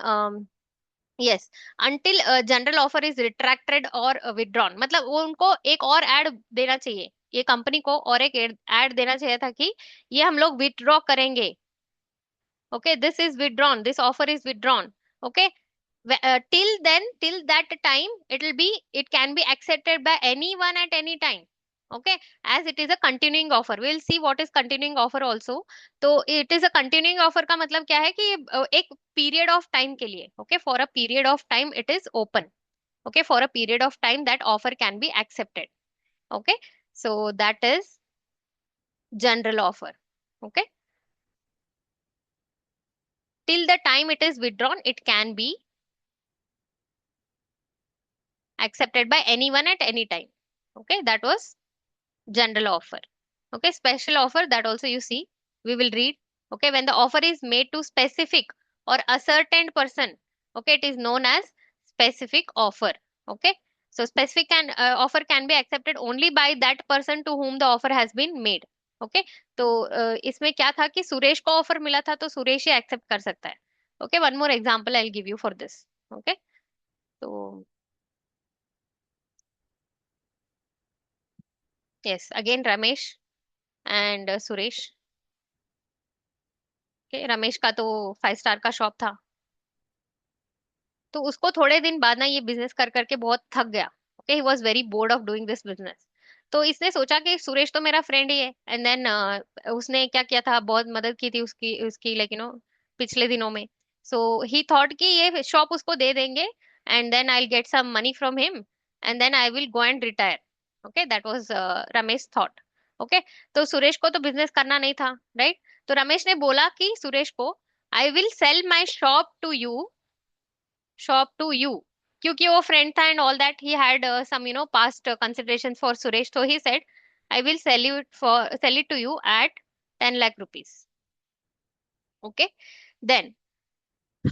yes, until general offer is retracted or withdrawn, मतलब वो उनको एक और ऐड देना चाहिए, ये कंपनी को और एक ऐड देना चाहिए था कि ये हम लोग विथड्रॉ करेंगे. Okay, this is withdrawn, this offer is withdrawn. Okay, till then, till that time, it can be accepted by anyone at any time. Okay, as it is a continuing offer, we'll see what is continuing offer also. तो it is a continuing offer का मतलब क्या है कि एक period of time के लिए. Okay, for a period of time it is open. Okay, for a period of time that offer can be accepted. Okay, so that is general offer. Okay, till the time it is withdrawn, it can be accepted by anyone at any time. Okay, that was general offer. Okay, special offer, that also you see, we will read. Okay, when the offer is made to specific or a certain person, okay, it is known as specific offer. Okay, so specific can offer can be accepted only by that person to whom the offer has been made. Okay, तो इसमें क्या था कि सुरेश को offer मिला था तो सुरेश ही accept कर सकता है. Okay, one more example I will give you for this. Okay, तो yes, again Ramesh and Suresh. Okay, Ramesh का तो 5 स्टार का शॉप था, तो उसको थोड़े दिन बाद ना ये बिजनेस कर करके बहुत थक गया. Okay, he was very bored of doing this business. तो इसने सोचा कि सुरेश तो मेरा फ्रेंड ही है, एंड देन उसने क्या किया था, बहुत मदद की थी उसकी उसकी लाइक पिछले दिनों में. सो ही थॉट कि ये शॉप उसको दे देंगे, and then I will get some money from him, and then I will go and retire. Okay, that was Ramesh thought. Okay, तो सुरेश को तो बिजनेस करना नहीं था, राइट? तो रमेश ने बोला कि सुरेश को, I will sell my shop to you, क्योंकि वो फ्रेंड था and all that, he had some past consideration for Suresh, तो he said I will sell it to you at 10 lakh rupees. Okay, then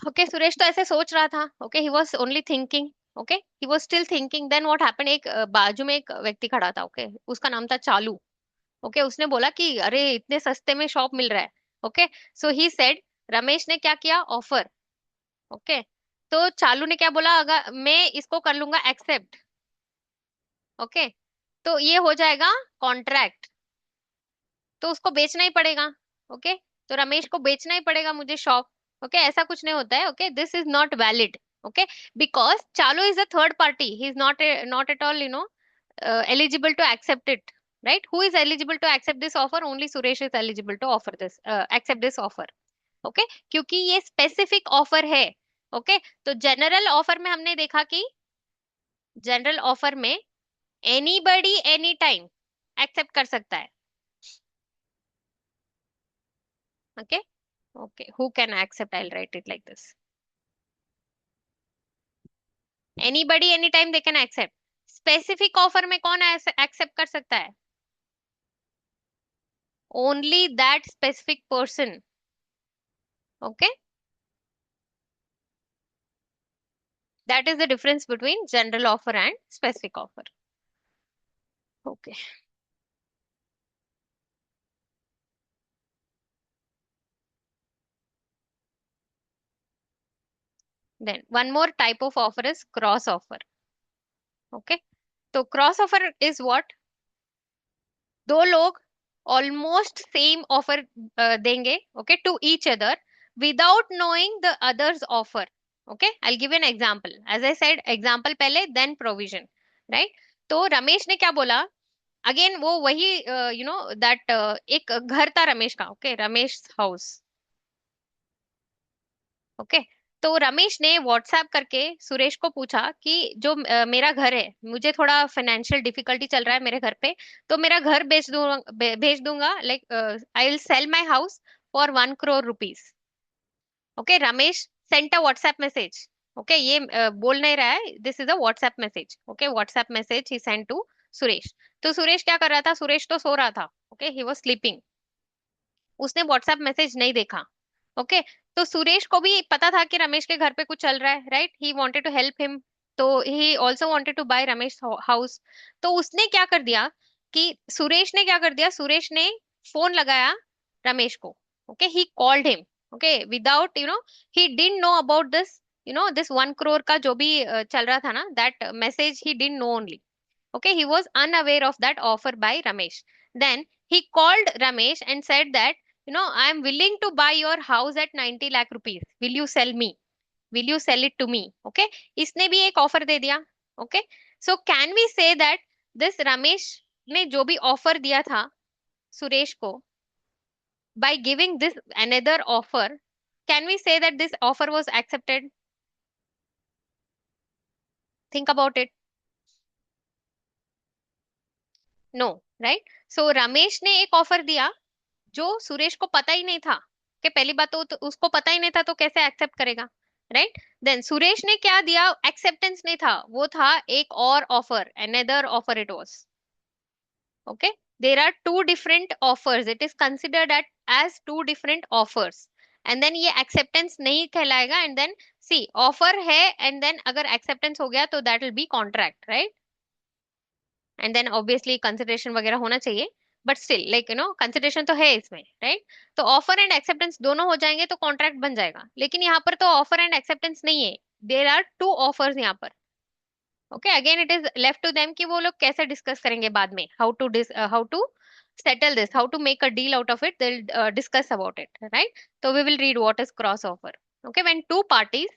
okay, Suresh तो ऐसे सोच रहा था. Okay, he was only thinking. Okay, he was still thinking. Then what happened, एक बाजू में एक व्यक्ति खड़ा था. ओके, उसका नाम था चालू. ओके, उसने बोला कि अरे इतने सस्ते में शॉप मिल रहा है. Okay, so he said, Ramesh ने क्या किया, ऑफर. ओके, तो चालू ने क्या बोला, अगर मैं इसको कर लूंगा एक्सेप्ट. ओके, तो ये हो जाएगा कॉन्ट्रैक्ट, तो उसको बेचना ही पड़ेगा. ओके, तो रमेश को बेचना ही पड़ेगा मुझे शॉप. ओके, ऐसा कुछ नहीं होता है. Okay, this is not valid. Okay, because Chalu is a third party, he is not at all eligible to accept it, right? Who is eligible to accept this offer? Only Suresh is eligible to offer this accept this offer. Okay, क्योंकि ये specific offer है. Okay, तो general offer में हमने देखा कि general offer में anybody any time accept कर सकता है. Okay, okay, who can accept, I will write it like this. Anybody any time they can accept. Specific offer में कौन एक्सेप्ट कर सकता है? Only that specific person. Okay, that is the difference between general offer and specific offer. Okay, then one more type of offer is cross offer. Okay, तो cross offer is what, दो लोग almost same offer देंगे, okay, to each other without knowing the others offer. Okay, I will give an example. As I said, example पहले then provision, right? तो रमेश ने क्या बोला, again वो वही दैट एक घर था रमेश का. Okay, Ramesh house. ओके, तो रमेश ने व्हाट्सएप करके सुरेश को पूछा कि जो मेरा घर है, मुझे थोड़ा फाइनेंशियल डिफिकल्टी चल रहा है मेरे घर पे, तो मेरा घर भेज दूंगा, like I will sell my house for 1 crore rupees. Okay, Ramesh sent a WhatsApp message. Okay, ये बोल नहीं रहा है, this is a WhatsApp message. Okay, WhatsApp message ही सेंट टू सुरेश. तो सुरेश क्या कर रहा था, सुरेश तो सो रहा था. ओके, ही वाज स्लीपिंग, उसने व्हाट्सएप मैसेज नहीं देखा. ओके, तो सुरेश को भी पता था कि रमेश के घर पे कुछ चल रहा है, right? He wanted to help him, तो he also wanted to buy Ramesh house. तो उसने क्या कर दिया कि सुरेश ने क्या कर दिया, सुरेश ने फोन लगाया रमेश को. Okay, he called him. Okay, without he didn't know about this, this 1 crore का जो भी चल रहा था ना, that message he didn't know only. Okay, he was unaware of that offer by Ramesh. Then he called Ramesh and said that, I am willing to buy your house at 90 lakh rupees. Will you sell me? Will you sell it to me? Okay. इसने भी एक offer दे दिया. Okay. So can we say that this Ramesh ने जो भी offer दिया था सुरेश को, by giving this another offer, can we say that this offer was accepted? Think about it. No, right? So Ramesh ने एक ऑफर दिया जो सुरेश को पता ही नहीं था. कि पहली बात तो उसको पता ही नहीं था, तो कैसे एक्सेप्ट करेगा? राइट। देन सुरेश ने क्या दिया, एक्सेप्टेंस नहीं था, वो था एक और offer, another offer it was. Okay, there are two different offers, it is considered at as two different offers, and then ये एक्सेप्टेंस नहीं कहलाएगा, एंड देन सी ऑफर है, एंड देन अगर एक्सेप्टेंस हो गया तो that will be contract, right. And then obviously consideration वगैरह होना चाहिए, बट स्टिल लाइक कंसिडरेशन तो है इसमें, राइट। तो ऑफर एंड एक्सेप्टेंस दोनों हो जाएंगे तो कॉन्ट्रैक्ट बन जाएगा, लेकिन यहाँ पर तो ऑफर एंड एक्सेप्टेंस नहीं है, देर आर टू ऑफर्स यहाँ पर। Okay, again it is left to them कि वो लोग कैसे डिस्कस करेंगे बाद में, how to settle this, how to make a deal out of it, they will discuss about it, right. तो we will read what is cross offer. Okay, when two parties,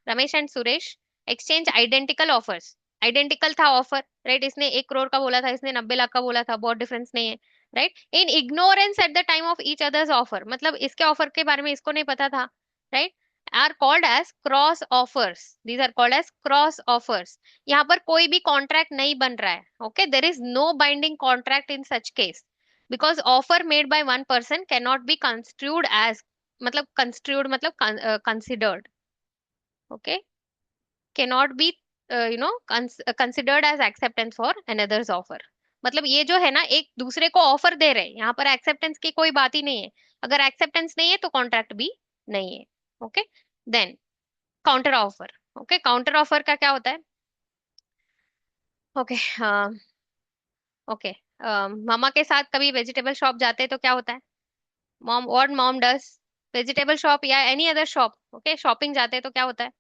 Ramesh and Suresh, exchange identical offers, identical था offer, right. इसने 1 करोड़ का बोला था, इसने 90 लाख का बोला था, बहुत डिफरेंस नहीं है, right. In ignorance at the time of each others offer, मतलब इसके ऑफर के बारे में इसको नहीं पता था, right, are called as cross offers, these are called as cross offers. यहाँ पर कोई भी कॉन्ट्रैक्ट नहीं बन रहा है, okay, there is no binding contract in such case, because offer made by one person can not be construed as, मतलब construed मतलब considered, okay, cannot be considered as acceptance for another's offer। मतलब ये जो है ना, एक दूसरे को ऑफर दे रहे हैं, यहाँ पर एक्सेप्टेंस की कोई बात ही नहीं है, अगर एक्सेप्टेंस नहीं है तो कॉन्ट्रैक्ट भी नहीं है। Okay, then counter offer. Okay, counter offer का क्या होता है? ओके, ओके, मामा के साथ कभी वेजिटेबल शॉप जाते हैं तो क्या होता है? Mom, what mom does, vegetable shop या any other shop, okay, shopping जाते हैं तो क्या होता है?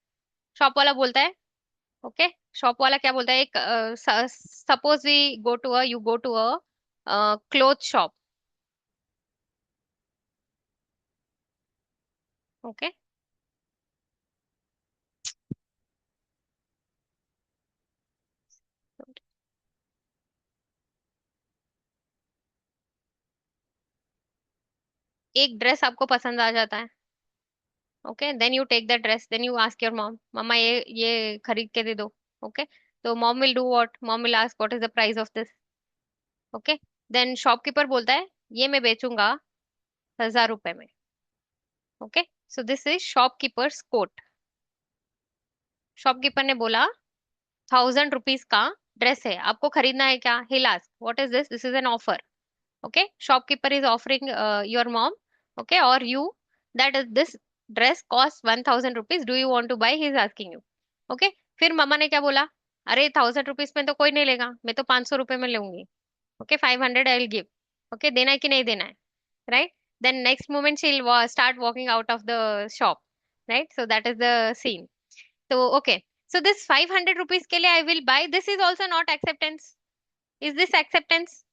शॉप वाला बोलता है, ओके, शॉप वाला क्या बोलता है, एक suppose we go to a, you go to a cloth shop, okay, एक ड्रेस आपको पसंद आ जाता है, okay, then you take the dress, then you ask your mom, मम्मा ये खरीद के दे दो, ओके, तो mom will do what, mom will ask what is the price of this, okay, then shopkeeper बोलता है ये मैं बेचूंगा 1000 रुपए में, okay, so this is shopkeepers quote. Shopkeeper ने बोला 1000 रुपीज का ड्रेस है, आपको खरीदना है क्या? He ask what is this, this is an offer, okay, shopkeeper is offering your mom, okay, or you, that is this dress costs 1000 rupees, do you want to buy, he is asking you, okay। फिर मम्मा ने क्या बोला, अरे 1000 rupees में तो कोई नहीं लेगा, मैं तो 500 रुपए में लूंगी, okay, 500 I will give, okay, देना है कि नहीं देना है, right. Then next moment she will start walking out of the shop, right, so that is the scene. तो ओके, सो दिस 500 रुपीज के लिए I will buy, this is also not acceptance, is this acceptance?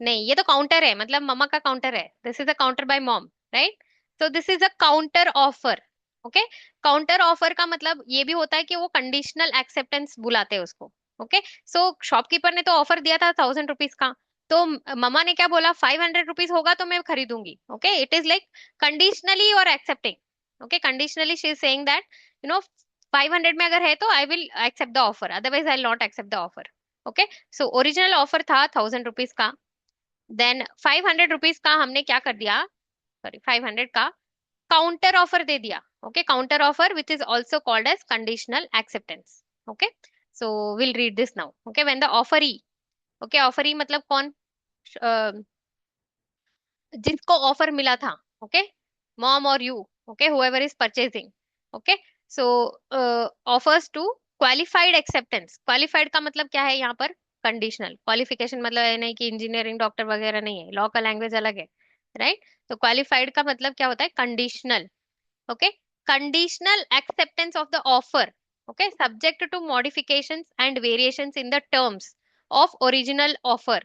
नहीं, ये तो counter है, मतलब मम्मा का counter है, this is a counter by mom, right. So this is a counter offer, okay. Counter offer का मतलब ये भी होता है कि वो कंडीशनल एक्सेप्टेंस बुलाते हैं उसको, ओके। सो शॉपकीपर ने तो ऑफर दिया था 1000 रुपीज का, तो मम्मा ने क्या बोला, 500 रुपीज होगा तो मैं खरीदूंगी, okay, it is like conditionally और accepting, okay, conditionally she is saying that 500 में अगर है तो I will accept the offer, otherwise I will not accept the offer, okay. So original offer था 1000 रुपीज का, देन 500 रुपीज का हमने क्या कर दिया, सॉरी 500 का काउंटर ऑफर दे दिया, okay, counter offer which is also called as conditional acceptance, okay. So will read this now, okay, when the offeree, okay, offeree मतलब कौन, अ, जिसको ऑफर मिला था, ओके, मॉम और you, okay, whoever is purchasing, okay, so offers to qualified acceptance, qualified का मतलब क्या है यहाँ पर, कंडीशनल, क्वालिफिकेशन मतलब ये नहीं कि इंजीनियरिंग डॉक्टर वगैरह नहीं है, लॉ का लैंग्वेज अलग है, राइट। तो क्वालिफाइड का मतलब क्या होता है, conditional, okay, conditional acceptance of the offer, okay, subject to modifications and variations in the terms of original offer,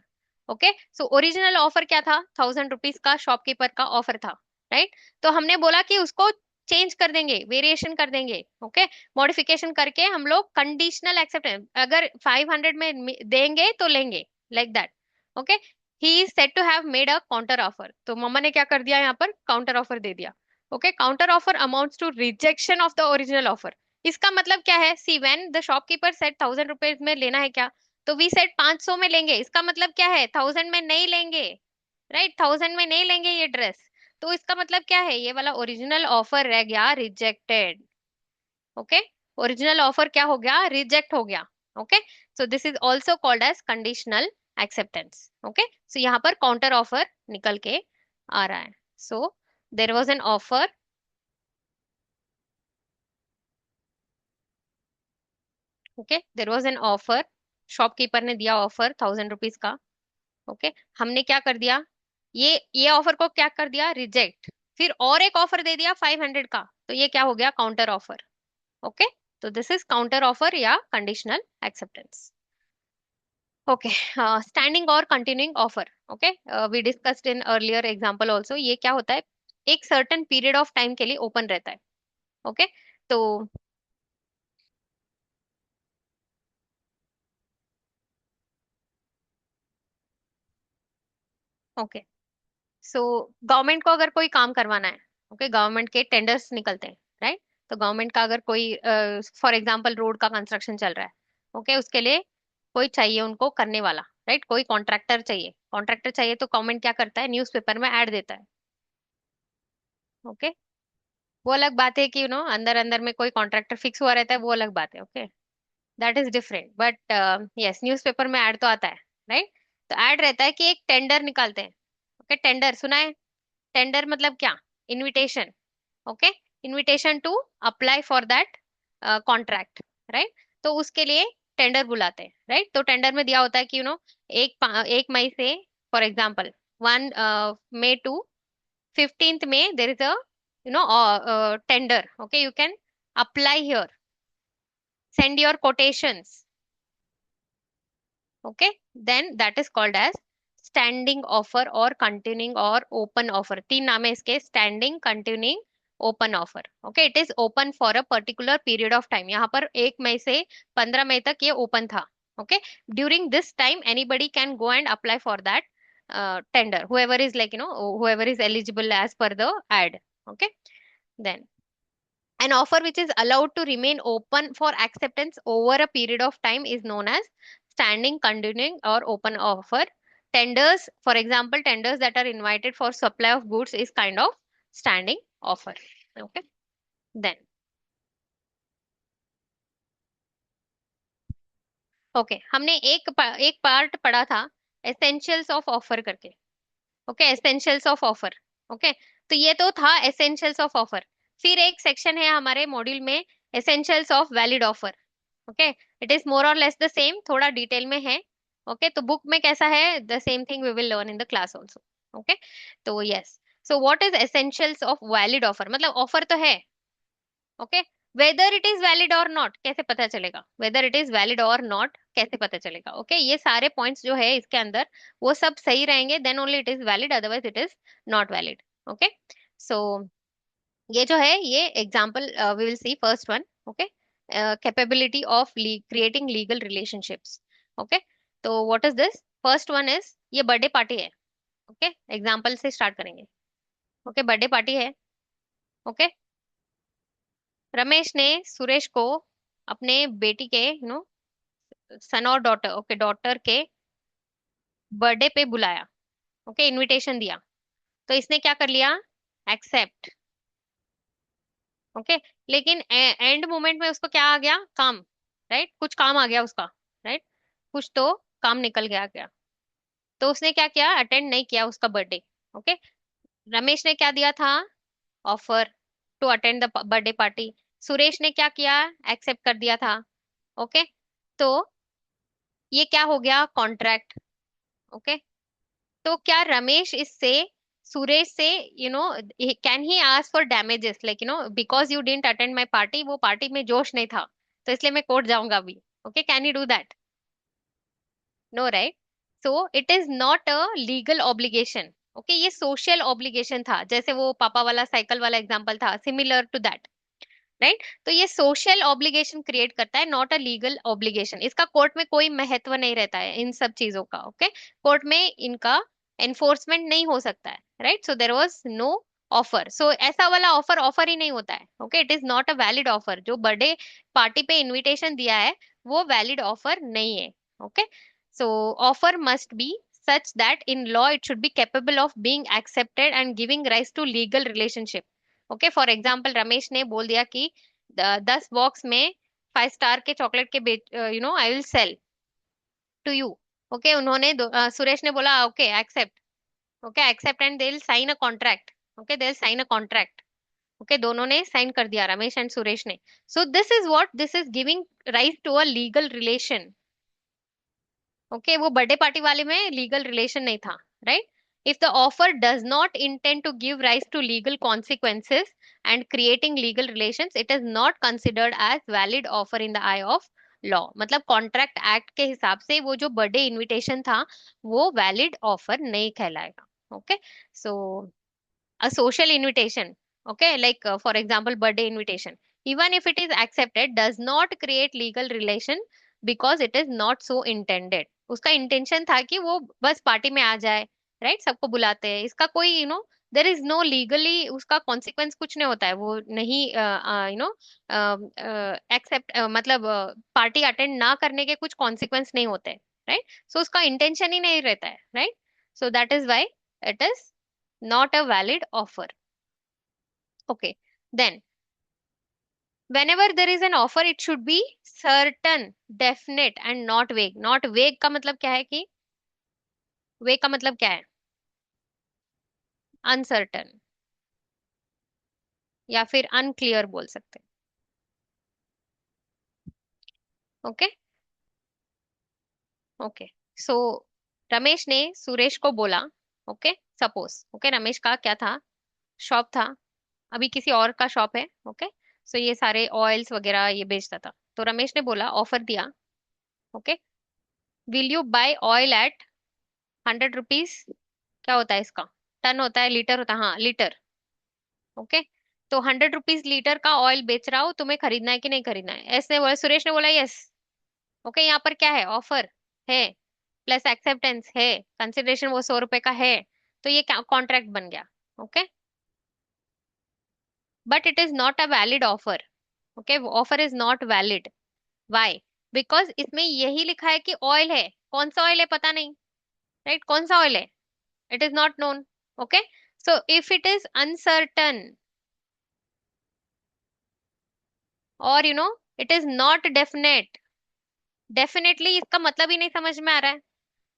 okay। so original offer क्या था, 1000 रुपीज का शॉपकीपर का ऑफर था, राइट। तो हमने बोला कि उसको चेंज कर देंगे, वेरिएशन कर देंगे, ओके, मॉडिफिकेशन करके हम लोग कंडीशनल एक्सेप्टेंस, अगर 500 में देंगे तो लेंगे, like that, okay. He is said to have made a counter offer, तो मम्मा ने क्या कर दिया यहाँ पर, काउंटर ऑफर दे दिया, okay. Counter offer amounts to rejection of the original offer. इसका मतलब क्या है, see when the shopkeeper said 1000 rupees में लेना है क्या, तो वी सेड 500 में लेंगे, इसका मतलब क्या है, 1000 में नहीं लेंगे, राइट, 1000 में नहीं लेंगे ये ड्रेस, तो इसका मतलब क्या है, ये वाला ओरिजिनल ऑफर रह गया रिजेक्टेड। ओके, ओरिजिनल ऑफर क्या हो गया, रिजेक्ट हो गया। Okay, so this is also called as conditional acceptance. Okay, so यहाँ पर काउंटर ऑफर निकल के आ रहा है। So there was an offer, okay, there was an offer, shopkeeper ने दिया ऑफर 1000 रुपीज का। ओके, हमने क्या कर दिया, ये ऑफर को क्या कर दिया, रिजेक्ट। फिर और एक ऑफर दे दिया 500 का, तो ये क्या हो गया, काउंटर ऑफर। ओके, तो दिस इज काउंटर ऑफर या कंडीशनल एक्सेप्टेंस। ओके, स्टैंडिंग और continuing offer. Okay, we discussed in earlier example also, ये क्या होता है, एक सर्टेन पीरियड ऑफ टाइम के लिए ओपन रहता है। ओके, तो ओके, सो गवर्नमेंट को अगर कोई काम करवाना है, ओके, गवर्नमेंट के टेंडर्स निकलते हैं, राइट। तो गवर्नमेंट का अगर कोई, फॉर एग्जांपल रोड का कंस्ट्रक्शन चल रहा है, ओके, उसके लिए कोई चाहिए उनको करने वाला, राइट, कोई कॉन्ट्रैक्टर चाहिए, कॉन्ट्रैक्टर चाहिए, तो गवर्नमेंट क्या करता है, न्यूज़पेपर में ऐड देता है। ओके, वो अलग बात है कि अंदर अंदर में कोई कॉन्ट्रैक्टर फिक्स हुआ रहता है, वो अलग बात है। Okay, that is different, but yes, newspaper में ऐड तो आता है, राइट। तो ऐड रहता है कि एक टेंडर निकालते हैं। ओके, टेंडर सुना है, टेंडर मतलब क्या, invitation. Okay, invitation to apply for that contract, right. तो उसके लिए टेंडर बुलाते हैं, राइट। तो टेंडर में दिया होता है कि 1 मई से, for example 1 May to 15th May, there is a tender. Okay, you can apply here, send your quotations. Okay, then that is called as standing offer or continuing or open offer. तीन नाम है इसके, standing, continuing, open offer. Okay, it is open for a particular period of time. यहाँ पर 1 मई से 15 मई तक ये open था. Okay, during this time anybody can go and apply for that tender. Whoever is whoever is eligible as per the ad. Okay, then an offer which is allowed to remain open for acceptance over a period of time is known as standing, continuing, or open offer. Tenders, for example, tenders that are invited for supply of goods is kind of standing offer. Okay. Then, okay, हमने एक part पढ़ा था essentials of offer करके। Okay, essentials of offer. Okay, तो ये तो था essentials of offer. फिर एक सेक्शन है हमारे मॉड्यूल में, essentials of valid offer. Okay, it is more or less the same, थोड़ा डिटेल में है। ओके, तो बुक में कैसा है, the same thing we will learn in the class also. Okay, तो yes, so what is essentials of valid offer, मतलब offer तो है। Okay, whether it is valid or not कैसे पता चलेगा, whether it is valid or not कैसे पता चलेगा। ओके, ये सारे पॉइंट्स जो है इसके अंदर वो सब सही रहेंगे, then only it is valid, otherwise it is not valid. Okay, so ये जो है ये example we will see first one. Okay, capability of creating legal relationships. Okay, तो what is this, first one is, ये birthday party है। Okay, example से start करेंगे। Okay, birthday party है। ओके, रमेश ने सुरेश को अपने बेटी के सन और डॉटर, ओके, डॉटर के बर्थडे पे बुलाया। ओके, इनविटेशन दिया, तो इसने क्या कर लिया, एक्सेप्ट। ओके, लेकिन एंड मोमेंट में उसको क्या आ गया, काम, राइट, कुछ काम आ गया उसका, राइट, कुछ तो काम निकल गया, तो उसने क्या किया, अटेंड नहीं किया उसका बर्थडे। ओके, रमेश ने क्या दिया था, offer to attend the birthday party, Suresh ने क्या किया, एक्सेप्ट कर दिया था। ओके, तो ये क्या हो गया, कॉन्ट्रैक्ट। ओके, तो क्या रमेश इससे सुरेश से can he ask for damages, like because you didn't attend my party, वो पार्टी में जोश नहीं था तो इसलिए मैं कोर्ट जाऊंगा अभी। Okay, can you do that, no, right. So it is not a legal obligation. Okay, ये सोशल ऑब्लिगेशन था, जैसे वो पापा वाला साइकिल वाला एग्जांपल था, सिमिलर टू दैट, राइट। तो ये सोशल ऑब्लिगेशन क्रिएट करता है, नॉट अ लीगल ऑब्लिगेशन। इसका कोर्ट में कोई महत्व नहीं रहता है इन सब चीजों का। ओके, कोर्ट में इनका एनफोर्समेंट नहीं हो सकता है, right. So there was no offer, so ऐसा वाला ऑफर ऑफर ही नहीं होता है। Okay, it is not a valid offer, जो बर्थडे पार्टी पे इनविटेशन दिया है वो वैलिड ऑफर नहीं है। Okay, so offer must be such that in law it should be capable of being accepted and giving rise to legal relationship. Okay, for example Ramesh ने बोल दिया कि 10 बॉक्स में 5 स्टार के चॉकलेट के बेच I will sell to you. Okay, Suresh ने बोला okay accept. Okay accept and they will sign a contract. Okay they will sign a contract. Okay दोनों ने साइन कर दिया, रमेश एंड सुरेश ने. So this is what this is giving right to a legal relation. Okay वो birthday party वाले में legal relation नहीं था, right. If the offer does not intend to give rise to legal consequences and creating legal relations, it is not considered as valid offer in the eye of law. मतलब contract act के हिसाब से वो जो birthday invitation था वो valid offer नहीं कहलाएगा. Okay so a social invitation, okay, like for example birthday invitation, even if it is accepted does not create legal relation because it is not so intended. उसका intention था कि वो बस party में आ जाए, right, सबको बुलाते हैं, इसका कोई देर इज नो लीगली उसका कॉन्सिक्वेंस कुछ नहीं होता है, वो नहीं एक्सेप्ट मतलब पार्टी अटेंड ना करने के कुछ कॉन्सिक्वेंस नहीं होते, राइट. सो उसका इंटेंशन ही नहीं रहता है, right. So that is why it is not a valid offer. Okay, then whenever there is an offer it should be certain, definite and not vague. Not vague का मतलब क्या है कि vague का मतलब क्या है? Uncertain या फिर unclear बोल सकते हैं. ओके ओके सो रमेश ने सुरेश को बोला, ओके सपोज, ओके रमेश का क्या था, शॉप था, अभी किसी और का शॉप है. ओके सो ये सारे ऑयल्स वगैरह ये बेचता था. तो रमेश ने बोला, ऑफर दिया, okay will you buy oil at 100 rupees. क्या होता है इसका, टन होता है, लीटर होता है, हाँ लीटर. ओके तो 100 रुपीज लीटर का ऑयल बेच रहा हूँ, तुम्हें खरीदना है कि नहीं खरीदना है, ऐसे बोला. सुरेश ने बोला यस. ओके यहाँ पर क्या है, ऑफर है प्लस एक्सेप्टेंस है, कंसिडरेशन वो 100 रुपए का है, तो ये कॉन्ट्रैक्ट बन गया. Okay but it is not a valid offer. Okay offer is not valid. Why? Because इसमें यही लिखा है कि ऑयल है, कौन सा ऑयल है पता नहीं, राइट, कौन सा ऑयल है, it is not known. Okay so if it is uncertain or it is not definite, definitely इसका मतलब ही नहीं समझ में आ रहा है,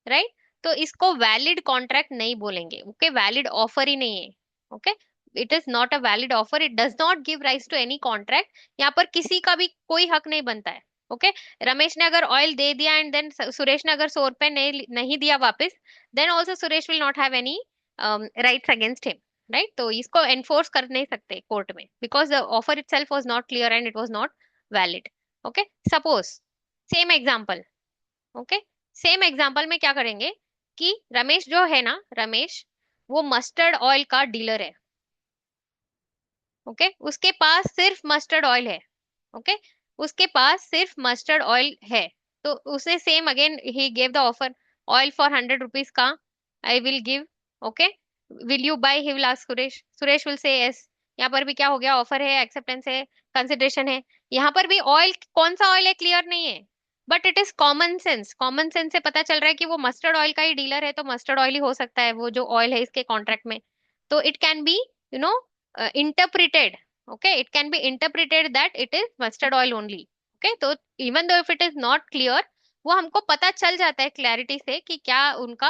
राइट. तो इसको वैलिड कॉन्ट्रैक्ट नहीं बोलेंगे. ओके वैलिड ऑफर ही नहीं है. Okay it is not a valid offer, it does not give rise to any contract. यहाँ पर किसी का भी कोई हक नहीं बनता है. ओके रमेश ने अगर ऑयल दे दिया एंड देन सुरेश ने अगर 100 रुपए नहीं दिया वापस, then also Suresh will not have any rights against him, right. तो इसको एनफोर्स कर नहीं सकते कोर्ट में because the offer itself was not clear and it was not valid. Okay suppose same example. Okay same example में क्या करेंगे कि रमेश जो है ना, रमेश वो मस्टर्ड ऑयल का डीलर है. ओके उसके पास सिर्फ मस्टर्ड ऑयल है. ओके उसके पास सिर्फ मस्टर्ड ऑयल है. तो उसे सेम अगेन ही gave the offer, oil for 100 rupees का I will give. Okay will you buy, he will ask Suresh, Suresh will say yes. यहाँ पर भी क्या हो गया, ऑफर है, एक्सेप्टेंस है, कंसिडरेशन है. यहाँ पर भी ऑयल कौन सा ऑयल है क्लियर नहीं है, but it is common sense. Common sense से पता चल रहा है कि वो मस्टर्ड ऑयल का ही डीलर है, तो मस्टर्ड ऑयल ही हो सकता है वो जो ऑयल है इसके कॉन्ट्रैक्ट में. तो it can be you know interpreted. Okay it can be interpreted that it is mustard oil only. Okay तो even though if it is not clear, वो हमको पता चल जाता है क्लैरिटी से कि क्या उनका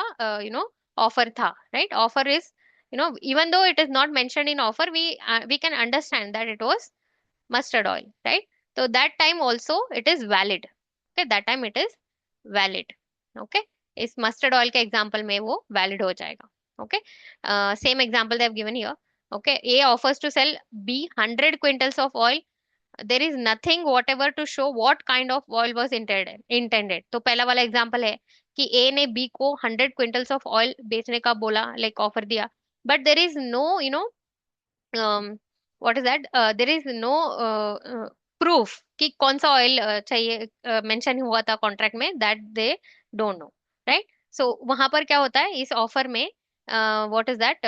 ऑफर था, right. Offer is even though it is not mentioned in offer, we can understand that it was mustard oil, right. So that time also it is valid. Okay that time it is valid. Okay इस mustard oil के example में वो valid हो जाएगा. Okay same example they have given here. Okay A offers to sell B 100 quintals of oil. There is nothing whatever to show what kind of oil was intended. तो पहला वाला example है कि A ने B को 100 quintals of oil बेचने का बोला, लाइक ऑफर दिया, but there is no what is that, there is no proof कि कौन सा ऑयल चाहिए, मेंशन हुआ था कॉन्ट्रैक्ट में, that they don't know, right. So वहां पर क्या होता है इस ऑफर में, व्हाट इज दैट,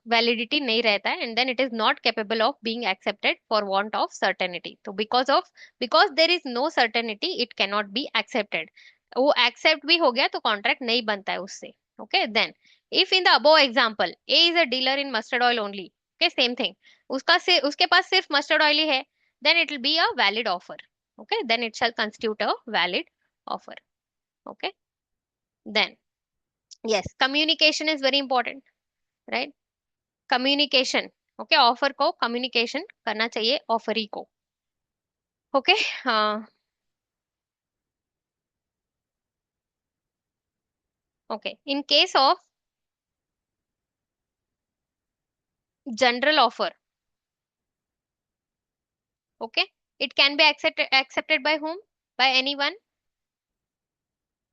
वैलिडिटी नहीं रहता है and then it is not capable of being accepted for want of certainty. तो because there is no certainty it can not be accepted. वो एक्सेप्ट भी हो गया तो कॉन्ट्रैक्ट नहीं बनता है उससे. Okay, then if in the above example A is a dealer in mustard oil only, okay, same thing, उसके पास सिर्फ mustard oil ही है, then it will be a valid offer. Okay, then it shall constitute a valid offer. Okay, then yes, communication is very important, right? Communication, okay, offer को communication करना चाहिए offeree को. Okay, हाँ, okay, in case of general offer, okay, it can be accepted by whom? By anyone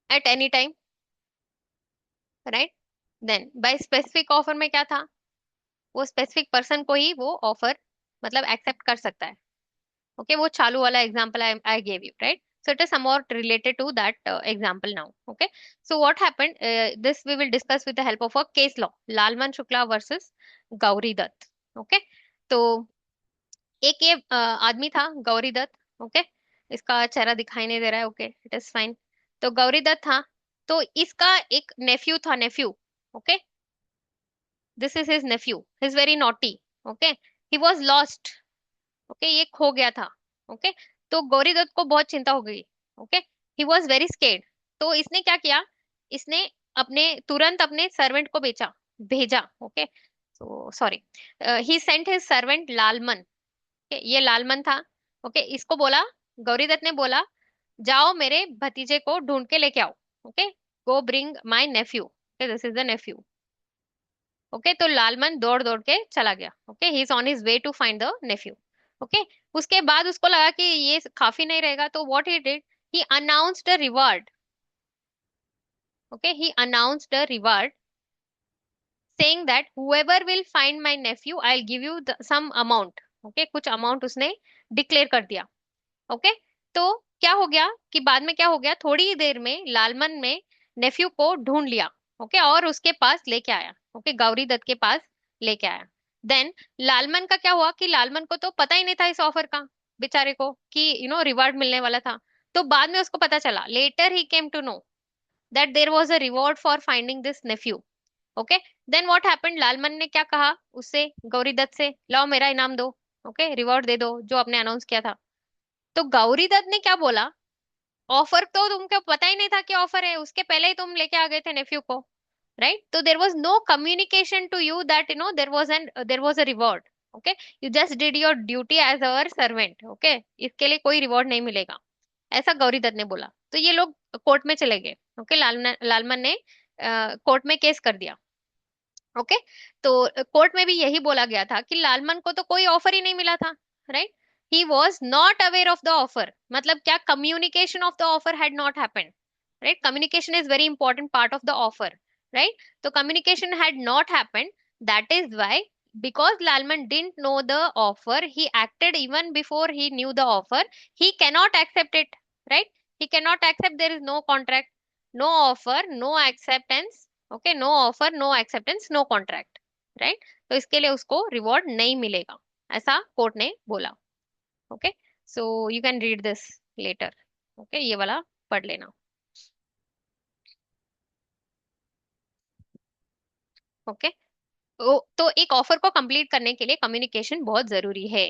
at any time, right? Then by specific offer में क्या था? वो specific person को ही वो ऑफर मतलब एक्सेप्ट कर सकता है. ओके, वो चालू वाला example I I gave you, right? So it is somewhat related to that example now. Okay, so what happened, this we will discuss with the help of a case law, Lalman Shukla versus Gauri Dutt. Okay, तो एक ये आदमी था Gauri Dutt. Okay, इसका चेहरा दिखाई नहीं दे रहा है. Okay, it is fine. तो गौरी दत्त था, तो इसका एक नेफ्यू था, nephew. Okay, this is his nephew, he is very naughty. Okay, he was lost. Okay, ये खो गया था. ओके, तो गौरी दत्त को बहुत चिंता हो गई. Okay, he was very scared. तो इसने क्या किया, इसने तुरंत अपने सर्वेंट को भेजा. ओके, so सॉरी, ही सेंट हिज सर्वेंट लालमन. ये लालमन था. ओके, इसको बोला, गौरी दत्त ने बोला, जाओ मेरे भतीजे को ढूंढ के लेके आओ. Okay, go bring my nephew. Okay, this is the nephew. Okay, तो लालमन दौड़ दौड़ के चला गया. Okay, he is on his way to find the nephew. Okay, उसके बाद उसको लगा कि ये काफी नहीं रहेगा, तो what he did, he announced a reward. Okay, he announced a reward saying that whoever will find my nephew I'll give you some amount. Okay, कुछ अमाउंट उसने डिक्लेयर कर दिया. ओके, तो क्या हो गया कि बाद में क्या हो गया, थोड़ी ही देर में लालमन में नेफ्यू को ढूंढ लिया. ओके, और उसके पास लेके आया. ओके, गौरी दत्त के पास लेके आया. देन लालमन का क्या हुआ कि लालमन को तो पता ही नहीं था इस ऑफर का, बेचारे को, कि रिवार्ड मिलने वाला था. तो बाद में उसको पता चला, later he came to know that there was a reward for finding this nephew. Okay, then what happened, Lalman ने क्या कहा उससे, गौरी दत्त से, लाओ मेरा इनाम दो. ओके, रिवॉर्ड दे दो जो आपने अनाउंस किया था. तो गौरी दत्त ने क्या बोला, ऑफर तो तुमको पता ही नहीं था कि ऑफर है, उसके पहले ही तुम लेके आ गए थे नेफ्यू को, राइट? तो there was no communication to you that there was a reward. Okay, you just did your duty as our servant. Okay, इसके लिए कोई रिवॉर्ड नहीं मिलेगा, ऐसा गौरी दत्त ने बोला. तो ये लोग कोर्ट में चले गए. ओके, लालमन ने कोर्ट में केस कर दिया. ओके, तो कोर्ट में भी यही बोला गया था कि लालमन को तो कोई ऑफर ही नहीं मिला था, right? He was not aware of the offer. मतलब क्या, communication of the offer had not happened, right? Communication is very important part of the offer, right? तो communication had not happened, that is why, because Lalman didn't know the offer, he acted even before he knew the offer. He cannot accept it, right? He cannot accept, there is no contract, no offer, no acceptance. Okay, no offer, no acceptance, no contract, right? तो इसके लिए उसको reward नहीं मिलेगा, ऐसा court ने बोला. Okay, so you can read this letter. Okay, ये वाला पढ़ लेना. ओके, तो एक ऑफर को कंप्लीट करने के लिए कम्युनिकेशन बहुत जरूरी है.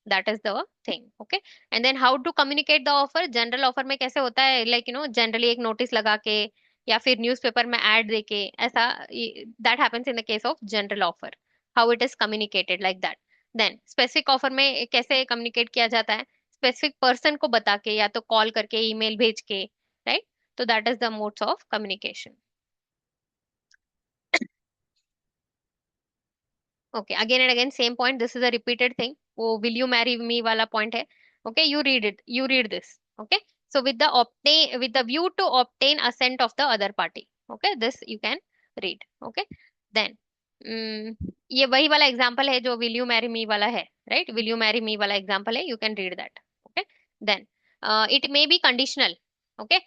That is the thing. Okay, and then how to communicate the offer, general offer में कैसे होता है, लाइक जनरली एक नोटिस लगा के या फिर न्यूज़पेपर में ऐड देके, ऐसा, that happens in the case of general offer. How it is communicated like that. Then specific offer में कैसे कम्युनिकेट किया जाता है, स्पेसिफिक पर्सन को बता के या तो कॉल करके, ईमेल भेज के, राइट? तो that is the modes of communication. Okay, again and again same point, this is a repeated thing. वो विल यू मैरी मी वाला पॉइंट है. Okay, you read it, you read this. Okay, so with the view to obtain assent of the other party. Okay, this you can read. Okay, then ये वही वाला example है जो will you marry me वाला है, right? Will you marry me वाला example है, you can read that. Okay, then it may be conditional. Okay,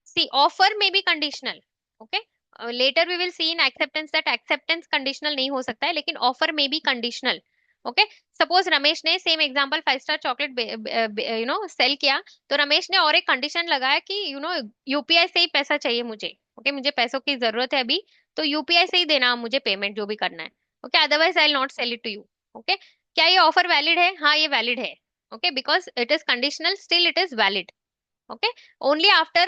see, offer may be conditional. Okay, later we will see in acceptance that acceptance conditional नहीं हो सकता है, लेकिन offer में भी conditional. Okay, suppose Ramesh ने same example 5 star chocolate sell किया, तो रमेश ने और एक कंडीशन लगाया कि यूपीआई से ही पैसा चाहिए मुझे. ओके, मुझे पैसों की जरूरत है अभी, तो यूपीआई से ही देना मुझे पेमेंट जो भी करना है। Okay, otherwise I will not sell it to you. Okay, क्या ये ऑफर वैलिड है? हाँ, ये वैलिड है। Okay, because it is conditional, still it is valid. Okay, only after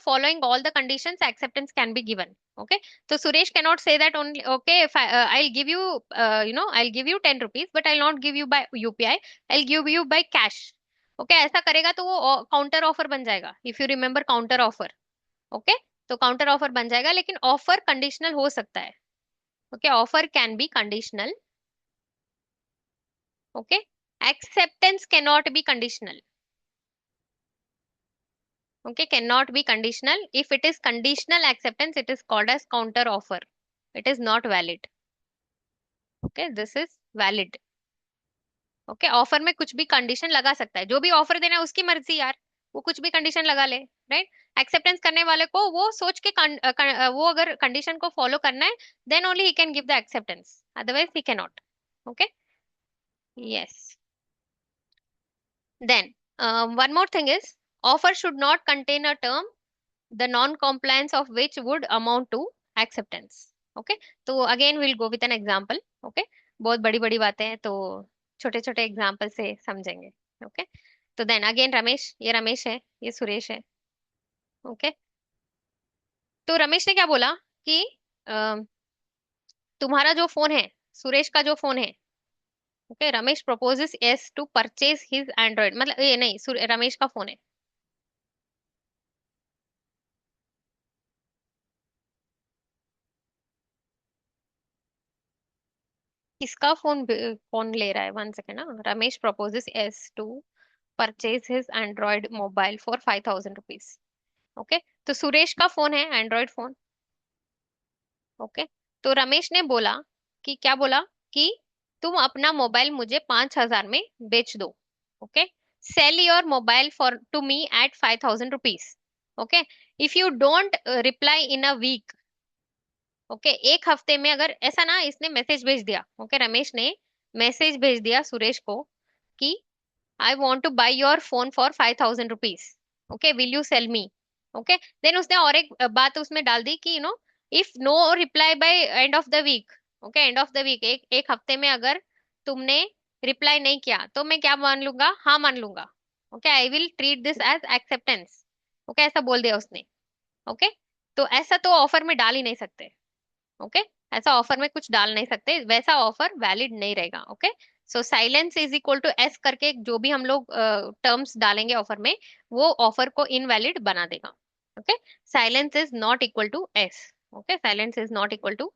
following all the conditions, acceptance can be given. Okay, so Suresh cannot say that only, okay, if I'll give you, I'll give you 10 rupees, but I'll not give you by UPI, I'll give you by cash. Okay, ऐसा करेगा तो वो counter offer बन जाएगा, if you remember counter offer. Okay, तो counter offer बन जाएगा, लेकिन ऑफर कंडीशनल हो सकता है। Okay, offer can B conditional. Okay, acceptance cannot be conditional. Okay, cannot be conditional. If it is conditional acceptance, it is called as counter offer. It is not valid. Okay, this is valid. Okay, offer में कुछ भी condition लगा सकता है, जो भी offer देना है उसकी मर्जी यार, वो कुछ भी कंडीशन लगा ले। राइट, एक्सेप्टेंस करने वाले को वो सोच के वो अगर कंडीशन को फॉलो करना है, then only he can give the acceptance, otherwise he can not. Okay, yes. Then one more thing is, offer should not contain a term the non-compliance of which would amount to acceptance. Okay, तो again we'll go with an example. Okay, बहुत बड़ी बड़ी बातें हैं, तो छोटे छोटे example से समझेंगे। ओके, तो देन अगेन रमेश, ये रमेश है, ये सुरेश है। ओके, तो रमेश ने क्या बोला कि अ, तुम्हारा जो फोन है, सुरेश का जो फोन है, okay, Ramesh proposes S to purchase his Android, मतलब ये नहीं, रमेश का फोन है। किसका फोन कौन ले रहा है? वन सेकेंड ना, Ramesh proposes S to purchase his Android mobile for 5,000 rupees. Okay, तो सुरेश का फोन है एंड्रॉइड फोन। ओके, तो रमेश ने बोला कि क्या बोला, कि तुम अपना मोबाइल मुझे 5,000 में बेच दो। Okay, sell your mobile for to me at 5,000 rupees. Okay, if you don't reply in a week. Okay, एक हफ्ते में अगर ऐसा ना, इसने मैसेज भेज दिया। ओके, रमेश ने मैसेज भेज दिया सुरेश को कि I want to buy your phone for 5,000 rupees. Okay, will you sell me? Okay, then उसने और एक बात उसमें डाल दी कि if no reply by end of the week. Okay, end of the week, एक एक हफ्ते में अगर तुमने रिप्लाई नहीं किया, तो मैं क्या मान लूंगा? हाँ मान लूंगा। Okay, I will treat this as acceptance. Okay, ऐसा बोल दिया उसने। ओके, तो ऐसा तो ऑफर में डाल ही नहीं सकते। ओके, ऐसा ऑफर में कुछ डाल नहीं सकते, वैसा ऑफर वैलिड नहीं रहेगा। Okay, so silence is equal to yes करके जो भी हम लोग टर्म्स डालेंगे ऑफर में, वो ऑफर को इनवैलिड बना देगा। Okay, silence is not equal to yes. Okay, silence is not equal to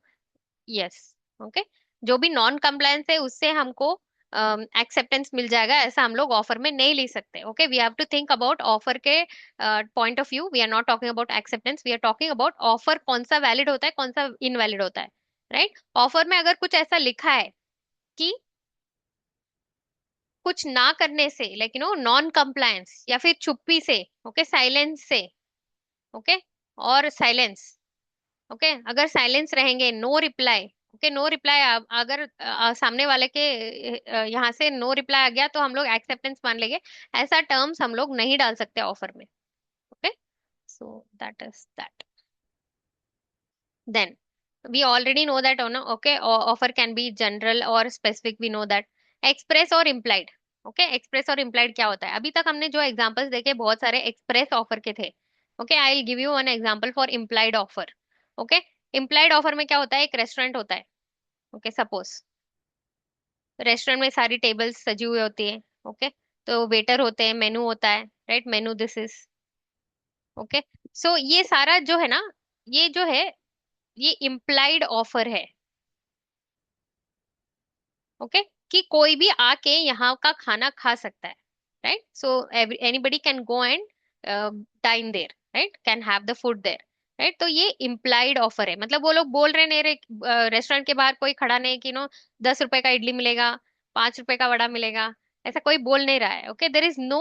yes. Okay, जो भी नॉन कंप्लायंस है उससे हमको एक्सेप्टेंस मिल जाएगा, ऐसा हम लोग ऑफर में नहीं ले सकते। Okay, we have to think about offer के point of view, we are not talking about acceptance, we are talking about offer कौन सा वैलिड होता है, कौन सा इनवैलिड होता है। राइट, ऑफर में अगर कुछ ऐसा लिखा है कि कुछ ना करने से, लाइक नॉन कंप्लायंस, या फिर चुप्पी से, ओके, साइलेंस से, ओके, और साइलेंस। ओके, अगर साइलेंस रहेंगे, no reply. Okay, no reply, अगर सामने वाले के यहाँ से नो रिप्लाई आ गया, तो हम लोग एक्सेप्टेंस मान लेंगे। ऐसा टर्म्स हम लोग नहीं डाल सकते ऑफर में। Okay, so that is that. Then we already know that, okay, offer can be general or specific, we know that। express और implied। ओके, एक्सप्रेस और इम्प्लाइड क्या होता है? अभी तक हमने जो एग्जांपल्स देखे, बहुत सारे एक्सप्रेस ऑफर के थे। Okay, I will give you one example for implied offer. Okay, implied offer में क्या होता है? एक रेस्टोरेंट होता है। ओके, सपोज रेस्टोरेंट में सारी टेबल्स सजी हुई होती है। ओके, तो वेटर होते हैं, मेनू होता है, right, menu this is. Okay, so ये सारा जो है ना, ये जो है, ये इम्प्लाइड ऑफर है। ओके, कि कोई भी आके यहाँ का खाना खा सकता है। Right, so anybody can go and dine there, right, can have the food there. Right, तो ये इम्प्लाइड ऑफर है, मतलब वो लोग बोल रहे नहीं, रेस्टोरेंट के बाहर कोई खड़ा नहीं कि 10 रुपए का इडली मिलेगा, 5 रुपए का वड़ा मिलेगा, ऐसा कोई बोल नहीं रहा है। Okay, there is no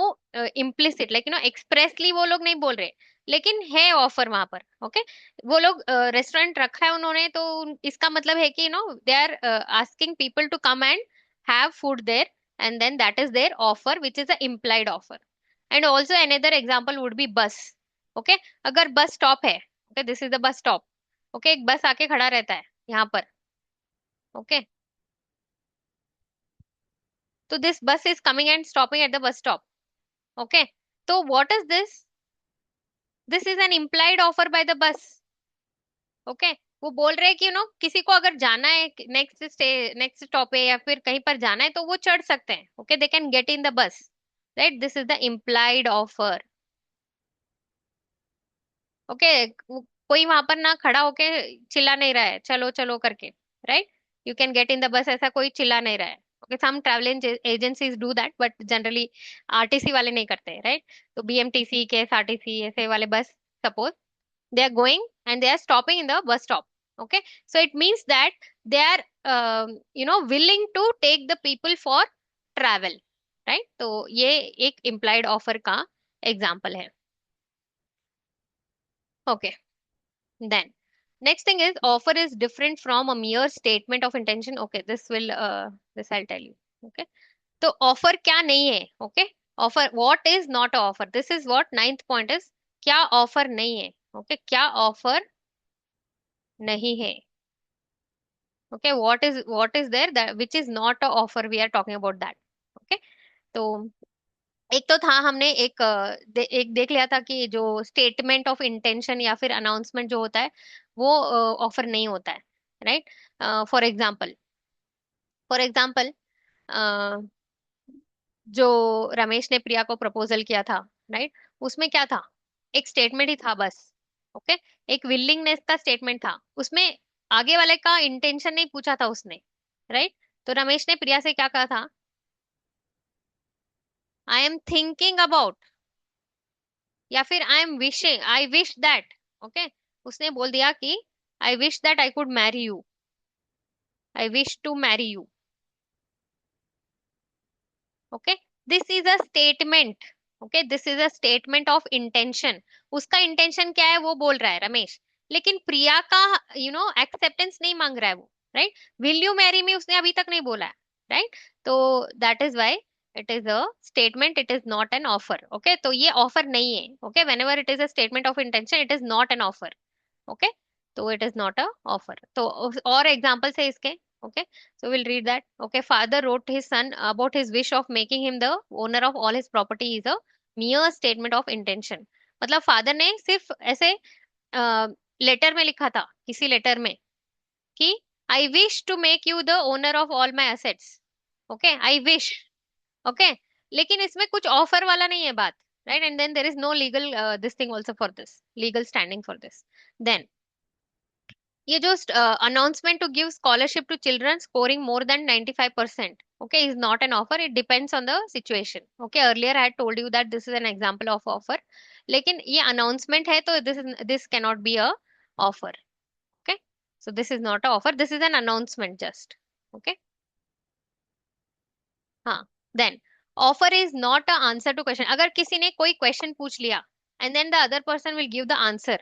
implicit, like expressly वो लोग नहीं बोल रहे, लेकिन है ऑफर वहां पर। ओके, वो लोग रेस्टोरेंट रखा है उन्होंने, तो इसका मतलब है कि they are asking people to come and have food there, and then that is their offer, which is a implied offer. And also another example would be bus. Okay, अगर बस स्टॉप है, okay, this is the bus stop. Okay, एक bus आके खड़ा रहता है यहाँ पर। Okay, तो this bus is coming and stopping at the bus stop. Okay, तो what is this? This is an implied offer by the bus. Okay, वो बोल रहे हैं कि किसी को अगर जाना है नेक्स्ट स्टॉप पे या फिर कहीं पर जाना है तो वो चढ़ सकते हैं। Okay, they can get in the बस, right? This is the implied offer. Okay, कोई वहां पर ना खड़ा होके चिल्ला नहीं रहा है चलो चलो करके, right? You can get in the bus, ऐसा कोई चिल्ला नहीं रहा है। Okay, some travelling agencies do that, but generally RTC वाले नहीं करते, राइट? तो बीएमटीसी के एसआरटीसी ऐसे वाले बस, suppose they are going and they are stopping in the bus stop. Okay, so it means that they are willing to take the people for travel, right? तो ये एक implied offer का example है। Okay, then next thing is offer is different from a mere statement of intention. Okay, this I'll tell you। Okay, तो offer क्या नहीं है? Okay, offer, what is not a offer? This is what ninth point is, क्या offer नहीं है? Okay, क्या offer नहीं है? Okay, what is there that which is not a offer, we are talking about that। okay, तो एक तो था, हमने एक देख लिया था कि जो स्टेटमेंट ऑफ इंटेंशन या फिर अनाउंसमेंट जो होता है वो ऑफर नहीं होता है, राइट? फॉर एग्जाम्पल जो रमेश ने प्रिया को प्रपोजल किया था, राइट? उसमें क्या था? एक स्टेटमेंट ही था बस। ओके, एक विलिंगनेस का स्टेटमेंट था उसमें, आगे वाले का इंटेंशन नहीं पूछा था उसने, राइट? तो रमेश ने प्रिया से क्या कहा था? आई एम थिंकिंग अबाउट, या फिर आई विश दैट। ओके, उसने बोल दिया कि I wish that I could marry you, I wish to marry you. Okay, this is a statement. Okay, this is a statement of intention. उसका intention क्या है वो बोल रहा है रमेश, लेकिन प्रिया का एक्सेप्टेंस नहीं मांग रहा है वो, right? Will you marry me उसने अभी तक नहीं बोला है, राइट? तो that is why it is a statement, it is not an offer. Okay, तो ये ऑफर नहीं है। Okay, whenever it is a statement of intention it is not an offer. Okay, तो it is not a offer. तो और examples है इसके। Okay, so we'll read that। okay, father wrote to his son about his wish of making him the owner of all his property is a mere statement of intention। मतलब father ने सिर्फ ऐसे letter में लिखा था, किसी letter में, कि I wish to make you the owner of all my assets. Okay, I wish. Okay, लेकिन इसमें कुछ ऑफर वाला नहीं है बात, right? And then there is no legal this thing also for this, legal standing for this. Then ये जो announcement to give scholarship to children scoring more than 95%, okay, is not an offer, it depends on the situation। okay, earlier I had told you that this is an example of offer, लेकिन ये announcement है तो this cannot be a offer। okay, so this is not a offer, this is an announcement just। okay, हाँ, then offer is not a answer to question। अगर किसी ने कोई question पूछ लिया and then the other person will give the answer,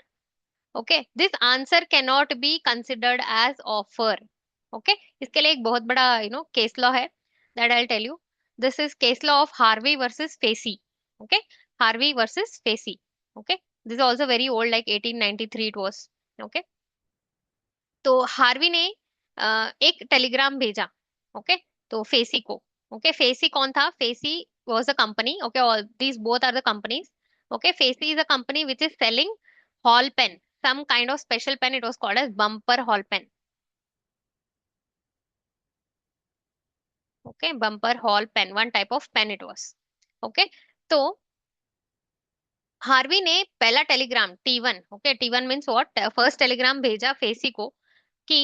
okay, this answer cannot be considered as offer. Okay, इसके लिए एक बहुत बड़ा केस लॉ है, that I will tell you. This is case law of Harvey versus Facey. Okay, Harvey versus Facey. Okay, this is also very old, like 1893 it was. Okay, तो Harvey ने एक Telegram भेजा। Okay, तो facie को। Okay, facie कौन था? Facie was a company। okay, all these both are the companies। okay, facie is a company which is selling hall pen, some kind of special pen, it was called as bumper hall pen। okay, bumper hall pen, one type of pen it was। okay, तो Harvey ने पहला telegram T1, okay, T1 means what, first telegram भेजा Facey को कि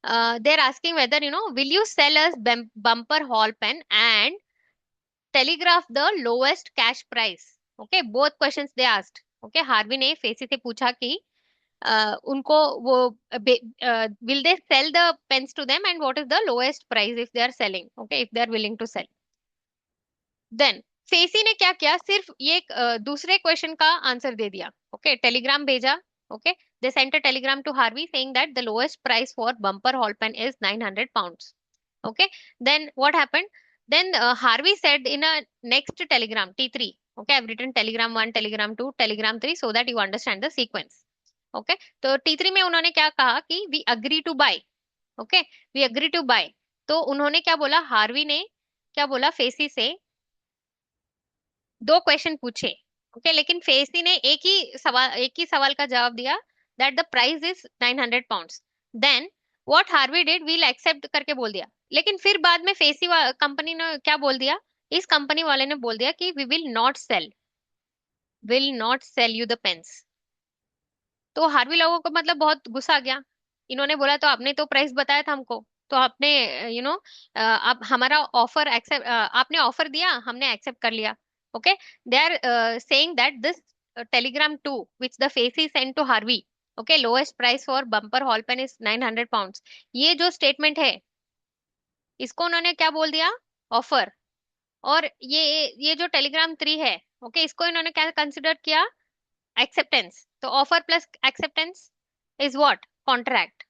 they are asking whether will you sell us Bumper Hall Pen and telegraph the lowest cash price. Okay, both questions they asked. Okay, Harvey ने Facey से पूछा कि उनको वो will they sell the pens to them and what is the lowest price if they are selling, okay, if they are willing to sell. Then Facey ने क्या किया, सिर्फ ये दूसरे क्वेश्चन का आंसर दे दिया। ओके, टेलीग्राम भेजा। Okay, they sent a telegram to Harvey saying that the lowest price for Bumper Hall Pen is 900 pounds. okay, then what happened? Then Harvey said in a next telegram T3, okay, I've written telegram 1, telegram 2, telegram 3 so that you understand the sequence। Okay, तो T3 में उन्होंने क्या कहा कि we agree to buy. Okay, we agree to buy. तो उन्होंने क्या बोला, हार्वी ने क्या बोला फेसी से, दो क्वेश्चन पूछे। ओके, लेकिन फेसी ने एक ही सवाल का जवाब दिया, that the price is 900 pounds. Then what Harvey did, we'll accept करके बोल दिया। लेकिन फिर बाद में फेसी कंपनी ने क्या बोल दिया, इस कंपनी वाले ने बोल दिया कि we will not sell you the pens. तो हार्वी लोगों को मतलब बहुत गुस्सा आ गया। इन्होंने बोला तो आपने तो प्राइस बताया था हमको, तो आपने आप हमारा ऑफर एक्सेप्ट, आपने ऑफर दिया, हमने एक्सेप्ट कर लिया। Okay, they are saying that this telegram to which the Facey send to Harvey, okay, lowest price for Bumper Hall Pen is 900 pounds. ये जो स्टेटमेंट है, इसको उन्होंने क्या बोल दिया, ऑफर। और ये जो टेलीग्राम 3 है, ओके, इसको इन्होंने क्या कंसिडर किया, एक्सेप्टेंस। तो offer plus acceptance is what, contract.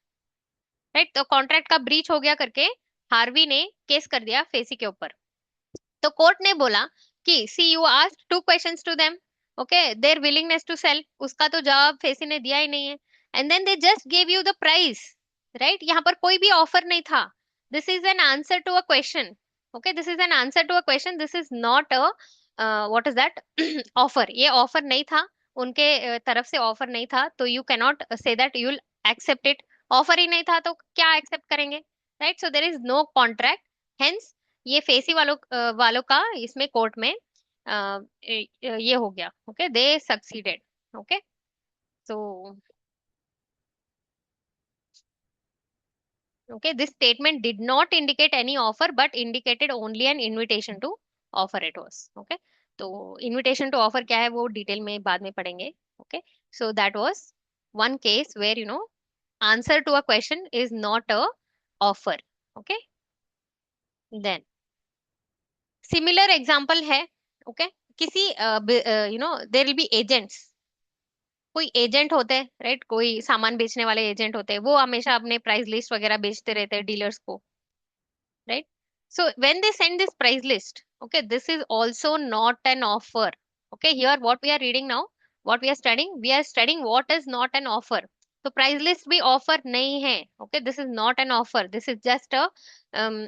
Right, तो कॉन्ट्रैक्ट का ब्रीच हो गया करके हार्वी ने केस कर दिया फेसी के ऊपर। तो कोर्ट ने बोला कि see you asked two questions to them, okay, their willingness to sell, उसका तो जवाब फेसी ने दिया ही नहीं है, and then they just give you the price. Right, यहाँ पर कोई भी ऑफर नहीं था। This is an answer to a question. Okay, this is an answer to a question, this is not a what is that offer. ये offer नहीं था, उनके तरफ से ऑफर नहीं था, तो you cannot say that you will accept it. Offer ही नहीं था तो क्या एक्सेप्ट करेंगे। Right, so there is no contract, hence ये फेसी वालों का इसमें कोर्ट में ये हो गया। Okay, they succeeded. Okay, so okay, this statement did not indicate any offer but indicated only an invitation to offer, it was okay। तो invitation to offer क्या है वो डिटेल में बाद में पढ़ेंगे। okay, so that was one case where answer to a question is not a offer। okay, then similar example है। okay, किसी there will be agents, कोई एजेंट होते हैं, राइट, कोई सामान बेचने वाले एजेंट होते हैं, वो हमेशा अपने प्राइस लिस्ट वगैरह बेचते रहते हैं डीलर्स को, right? So when they send this price list, okay, this is also not an offer. Okay, here what we are reading now, what we are studying what is not an offer. So price list भी offer नहीं है. Okay, this is not an offer. This is just a um,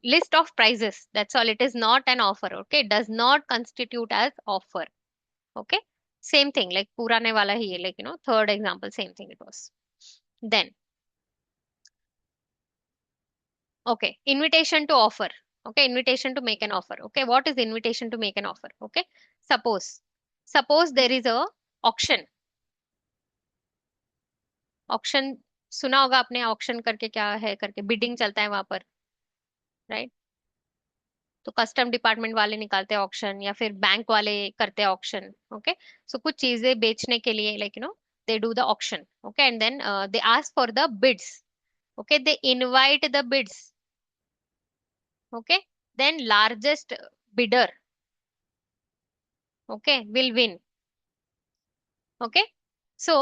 list of prices. That's all. It is not an offer. Okay, it does not constitute as offer. Okay, same thing like पुराने वाला ही है, like third example, same thing it was. Then okay, invitation to offer. Okay, invitation to make an offer. Okay, what is invitation to make an offer? Okay, suppose, suppose there is a auction, auction, सुना होगा आपने auction करके क्या है करके, bidding चलता है वहां पर, राइट। तो कस्टम डिपार्टमेंट वाले निकालते हैं ऑक्शन, या फिर बैंक वाले करते हैं ऑक्शन। ओके, सो कुछ चीजें बेचने के लिए like they do the auction. Okay, and then they ask for the bids. Okay, they invite the bids. Okay, then largest bidder, okay, will win. Okay, so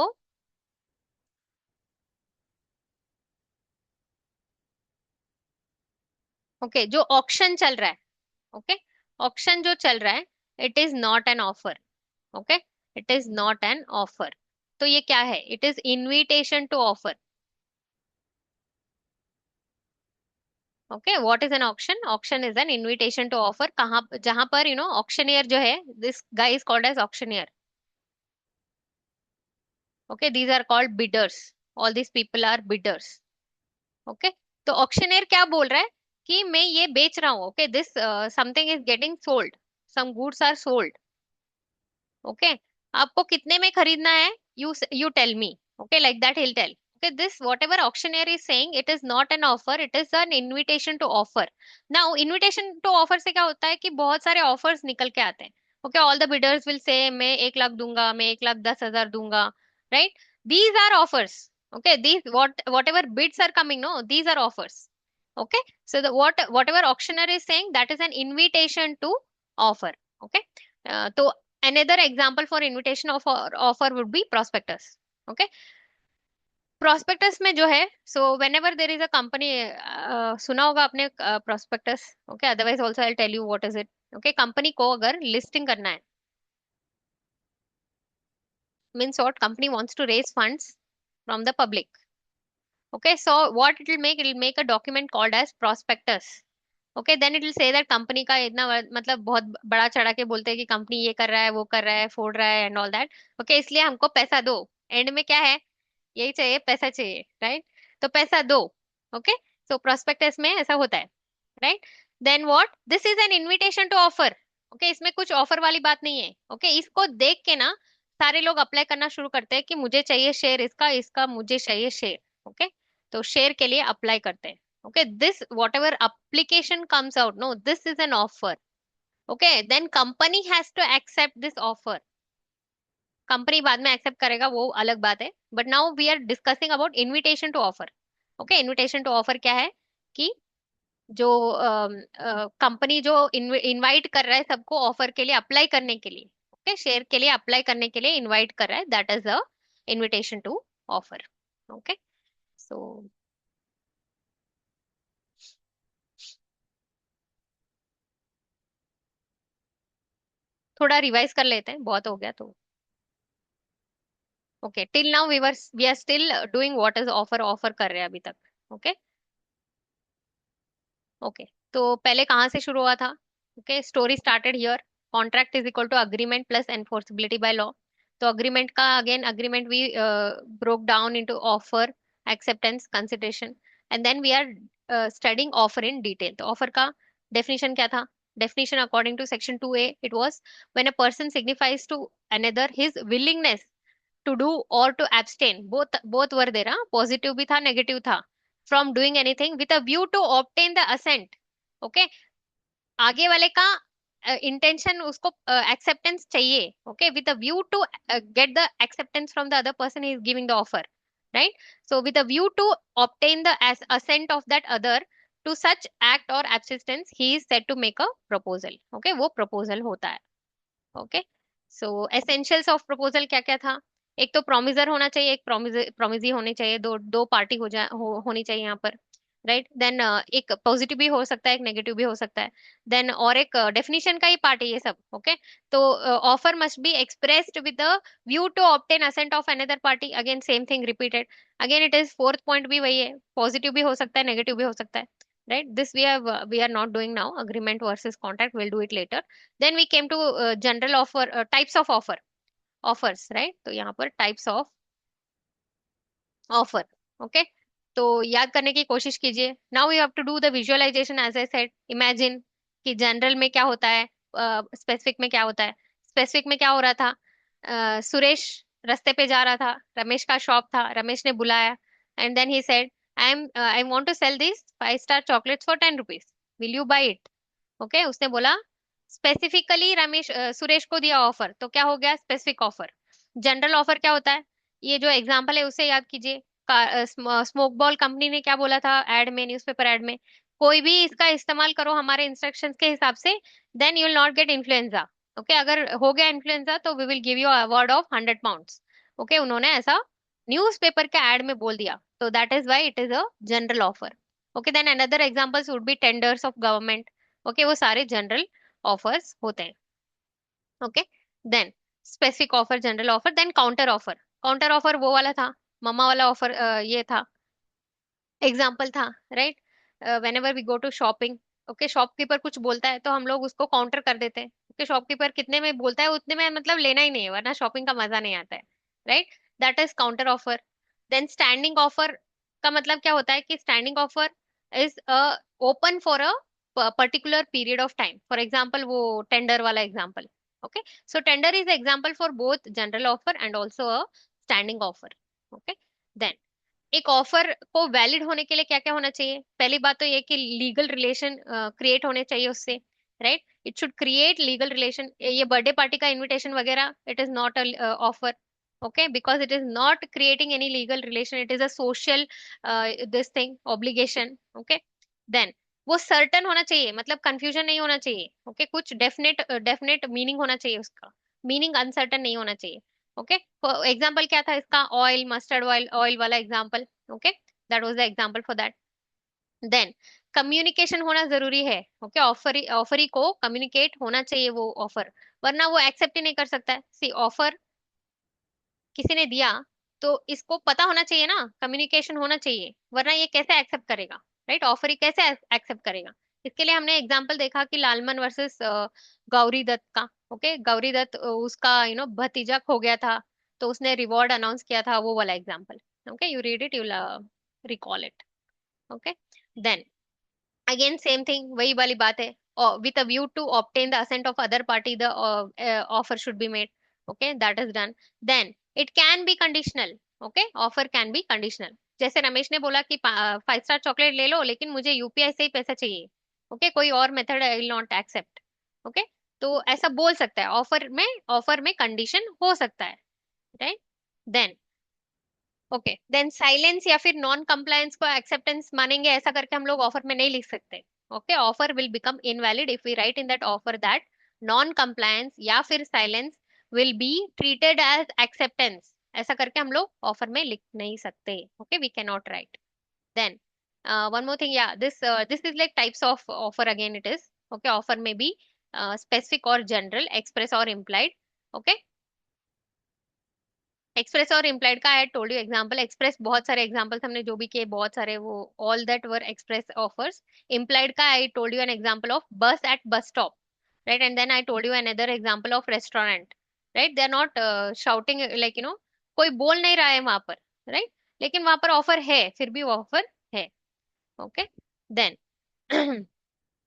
okay, जो auction चल रहा है, okay, auction जो चल रहा है, it is not an offer. Okay, it is not an offer. तो ये क्या है, it is invitation to offer. Okay, what is an auction, auction is an invitation to offer. कहाँ, जहां पर ऑक्शनियर जो है, this guy is called as auctioneer. Okay, these are called bidders, all these people are bidders. Okay, तो auctioneer क्या बोल रहा है कि मैं ये बेच रहा हूँ। Okay, this something is getting sold, some goods are sold. Okay, आपको कितने में खरीदना है, you tell me. Okay, like that he'll tell. Okay, this whatever auctioneer is saying, it is not an offer, it is an invitation to offer. Now invitation to offer से क्या होता है कि बहुत सारे ऑफर्स निकल के आते हैं। Okay, all the bidders will say मैं 1 लाख दूंगा, मैं 1,10,000 दूंगा, right, these are offers. Okay, these whatever bids are coming, no, these are offers. Okay, so the whatever auctioneer is saying, that is an invitation to offer। okay, तो another example for invitation of offer would be prospectus। okay, prospectus में जो है, so whenever there is a company, सुना होगा आपने prospectus। okay, otherwise also I'll tell you what is it। okay, company को अगर listing करना है, means what? Company wants to raise funds from the public. Okay, so what it will make? It will make a document called as prospectus. Okay then it will say that company का इतना मतलब बहुत बड़ा चढ़ा के बोलते हैं कि कंपनी ये कर रहा है, वो कर रहा है, फोड़ रहा है एंड ऑल दैट। ओके, इसलिए हमको पैसा दो। एंड में क्या है? यही चाहिए, पैसा चाहिए, राइट? तो पैसा दो। ओके, सो प्रोस्पेक्टस में ऐसा होता है, right? Then what? This is an invitation to offer. Okay, इसमें कुछ ऑफर वाली बात नहीं है। ओके, इसको देख के ना सारे लोग अप्लाई करना शुरू करते हैं कि मुझे चाहिए शेयर इसका, इसका मुझे चाहिए शेयर। ओके, तो शेयर के लिए अप्लाई करते हैं। Okay, this whatever application comes out, no, this is an offer. Okay, then company has to accept this offer. Company बाद में एक्सेप्ट करेगा, वो अलग बात है, but now we are discussing about invitation to offer. Okay, invitation to offer क्या है? कि जो कंपनी जो इनवाइट कर रहा है सबको ऑफर के लिए अप्लाई करने के लिए, ओके, शेयर के लिए अप्लाई करने के लिए इनवाइट कर रहा है, that is a invitation to offer. Okay, so थोड़ा रिवाइज कर लेते हैं, बहुत हो गया तो। Okay, till now we are still doing what is offer, offer कर रहे हैं अभी तक। ओके, ओके, तो पहले कहाँ से शुरू हुआ था? Okay, story started here. Contract is equal to agreement plus enforceability by law. तो अग्रीमेंट का again agreement we broke down into offer, acceptance, consideration, and then we are studying offer in detail. तो offer का definition क्या था? Definition according to section 2A it was when a person signifies to another his willingness to do or to abstain, both both were there, positive भी था negative था, from doing anything with a view to obtain the assent. Okay, आगे वाले का intention उसको acceptance चाहिए, okay, with a view to get the acceptance from the other person he is giving the offer, right? So with a view to obtain the assent of that other to such act और abstinence he is said to make a proposal. Okay, वो proposal होता है। Okay, so essentials of proposal क्या क्या था? एक तो प्रोमिजर होना चाहिए, एक प्रोमिजी होनी चाहिए, दो दो पार्टी होनी चाहिए यहाँ पर, राइट? देन एक पॉजिटिव भी हो सकता है, एक नेगेटिव भी हो सकता है। देन और एक डेफिनेशन का ही पार्ट है ये सब। ओके, तो offer must be expressed with the view to obtain assent of another party, again same thing repeated. Again it is fourth point भी वही है, पॉजिटिव भी हो सकता है, नेगेटिव भी हो सकता है, right? This we are not doing now, agreement versus contract, we'll do it later. Then we came to general offer, types of offer, offers, right? तो यहाँ पर types of offer। ओके, तो याद करने की कोशिश कीजिए। Now you have to do the visualisation as I said. Imagine कि जनरल में क्या होता है, स्पेसिफिक में क्या होता है। स्पेसिफिक में क्या हो रहा था? सुरेश रास्ते पे जा रहा था, रमेश का शॉप था, रमेश ने बुलाया, and then he said I want to sell this 5 star chocolates for 10 rupees, will you buy it? Okay, उसने बोला स्पेसिफिकली, रमेश सुरेश को दिया ऑफर, तो क्या हो गया? Specific offer. जनरल ऑफर क्या होता है? ये जो एग्जांपल है उसे याद कीजिए। स्मोक बॉल कंपनी ने क्या बोला था एड में, न्यूज़पेपर एड में? कोई भी इसका इस्तेमाल करो हमारे इंस्ट्रक्शंस के हिसाब से, then you will not get influenza. Okay, अगर हो गया इन्फ्लुएंजा तो we will give you award of 100 pounds. Okay, उन्होंने ऐसा न्यूज़पेपर के एड में बोल दिया, तो that is why it is a general offer. Okay, then another examples would be tenders of government. Okay, वो सारे जनरल ऑफर्स होते हैं। Okay, then specific offer, general offer, then counter offer. Counter offer वो वाला था, mama वाला offer, ये था, एग्जाम्पल था, right? Whenever we go to shopping, okay, shopkeeper कुछ बोलता है तो हम लोग उसको काउंटर कर देते हैं। ओके, शॉपकीपर कितने में बोलता है उतने में मतलब लेना ही नहीं है, वरना शॉपिंग का मजा नहीं आता है, right? That is counter offer. Then standing offer का मतलब क्या होता है? कि standing offer is open for a particular period of time, for example वो टेंडर वाला example. Okay, so tender is example for both general offer and also a standing offer. Okay, then एक offer को valid होने के लिए क्या क्या होना चाहिए? पहली बात तो ये कि लीगल रिलेशन क्रिएट होने चाहिए उससे, right? It should create legal relation. ये बर्थडे पार्टी का इनविटेशन वगैरह, it is not a offer, okay, because it is not creating any legal relation, it is a social this thing obligation. Okay, then वो certain होना चाहिए, मतलब confusion नहीं होना चाहिए। ओके, कुछ डेफिनेट डेफिनेट मीनिंग होना चाहिए उसका, मीनिंग अनसर्टन नहीं होना चाहिए। ओके, एग्जाम्पल क्या था इसका? ऑयल, मस्टर्ड ऑयल, ऑयल वाला example. Okay, that was the example for that. Then communication होना जरूरी है। ओके, ऑफरी को कम्युनिकेट होना चाहिए वो ऑफर, वरना वो एक्सेप्ट ही नहीं कर सकता है। सी ऑफर किसी ने दिया तो इसको पता होना चाहिए ना, कम्युनिकेशन होना चाहिए, वरना ये कैसे एक्सेप्ट करेगा, राइट? ऑफर ही कैसे एक्सेप्ट करेगा? इसके लिए हमने एग्जांपल देखा कि लालमन वर्सेस गौरी दत्त का। ओके, गौरी दत्त उसका भतीजा खो गया था, तो उसने रिवॉर्ड अनाउंस किया था, वो वाला example. Okay, you read it, you recall it. Okay, then again same thing, वही वाली बात है, with a view to obtain the assent of other party, the offer should be made. Okay, that is done. Then it can be conditional. Okay, offer can be conditional. जैसे रमेश ने बोला कि 5 star chocolate ले लो, लेकिन मुझे UPI से ही पैसा चाहिए। ओके, कोई और method I will not accept. Okay, तो ऐसा बोल सकता है, ऑफर में कंडीशन हो सकता है, right? Then okay, then silence या फिर नॉन कंप्लायंस को एक्सेप्टेंस मानेंगे, ऐसा करके हम लोग ऑफर में नहीं लिख सकते। Okay, offer will become invalid if we write in that offer that non compliance या फिर silence will be treated as acceptance, ऐसा करके हम लोग ऑफर में लिख नहीं सकते। Okay, we can not write. Then one more thing, या this is like types of offer again it is. Okay, offer में भी स्पेसिफिक और जनरल, एक्सप्रेस और इम्प्लाइड। ओके, एक्सप्रेस और इम्प्लाइड का I told you example. Express बहुत सारे examples हमने जो भी किए, बहुत सारे, वो all that were express offers. Implied का I told you an example of bus at bus stop, right? And then I told you another example of restaurant, right? They are not shouting, like कोई बोल नहीं रहा है वहां पर, right? लेकिन वहां पर ऑफर है, फिर भी वो ऑफर है। Okay, then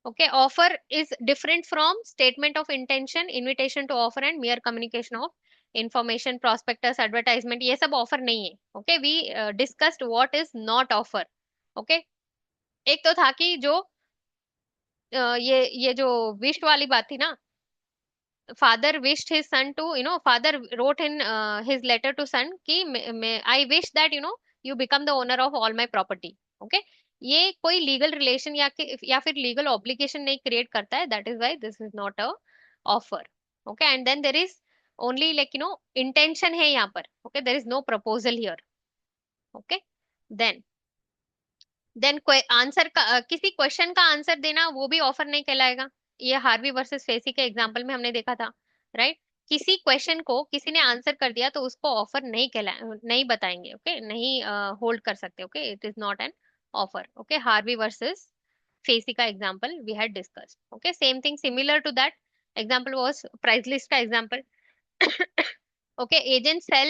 okay, offer is different from statement of intention, invitation to offer and mere communication of information, prospectus, advertisement, ये सब ऑफर नहीं है। Okay, we discussed what is not offer. Okay, एक तो था कि जो ये जो विश वाली बात थी ना, father wished his son to, father wrote in his letter to son कि I wish that you become the owner of all my property. Okay, ये कोई लीगल रिलेशन या फिर लीगल ऑब्लिगेशन नहीं क्रिएट करता है, that is why this is not a offer. Okay, and then there is only like intention है यहाँ पर। Okay, there is no proposal here. Okay, then answer का किसी क्वेश्चन का आंसर देना, वो भी ऑफर नहीं कहलाएगा। ये हार्वी वर्सेस फेसी के एग्जांपल में हमने देखा था, राइट? किसी क्वेश्चन को किसी ने आंसर कर दिया तो उसको ऑफर नहीं बताएंगे। ओके, नहीं होल्ड कर सकते। Okay, it is not an offer. Okay, Harvey versus Facey का example we had discussed. Okay, same thing similar to that example was price list का example. okay, agents sell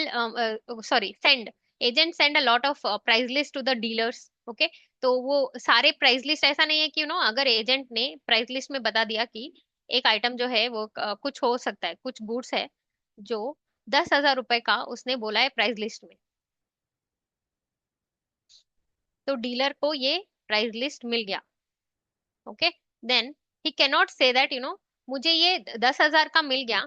sorry send agents send a lot of price list to the dealers. okay, तो वो सारे price list, ऐसा नहीं है कि अगर agent ने प्राइस लिस्ट में बता दिया कि एक आइटम जो है वो कुछ हो सकता है, कुछ गुड्स है जो 10,000 रुपए का उसने बोला है प्राइस लिस्ट में, तो डीलर को ये प्राइस लिस्ट मिल गया। Okay, then he cannot say that मुझे ये 10,000 का मिल गया,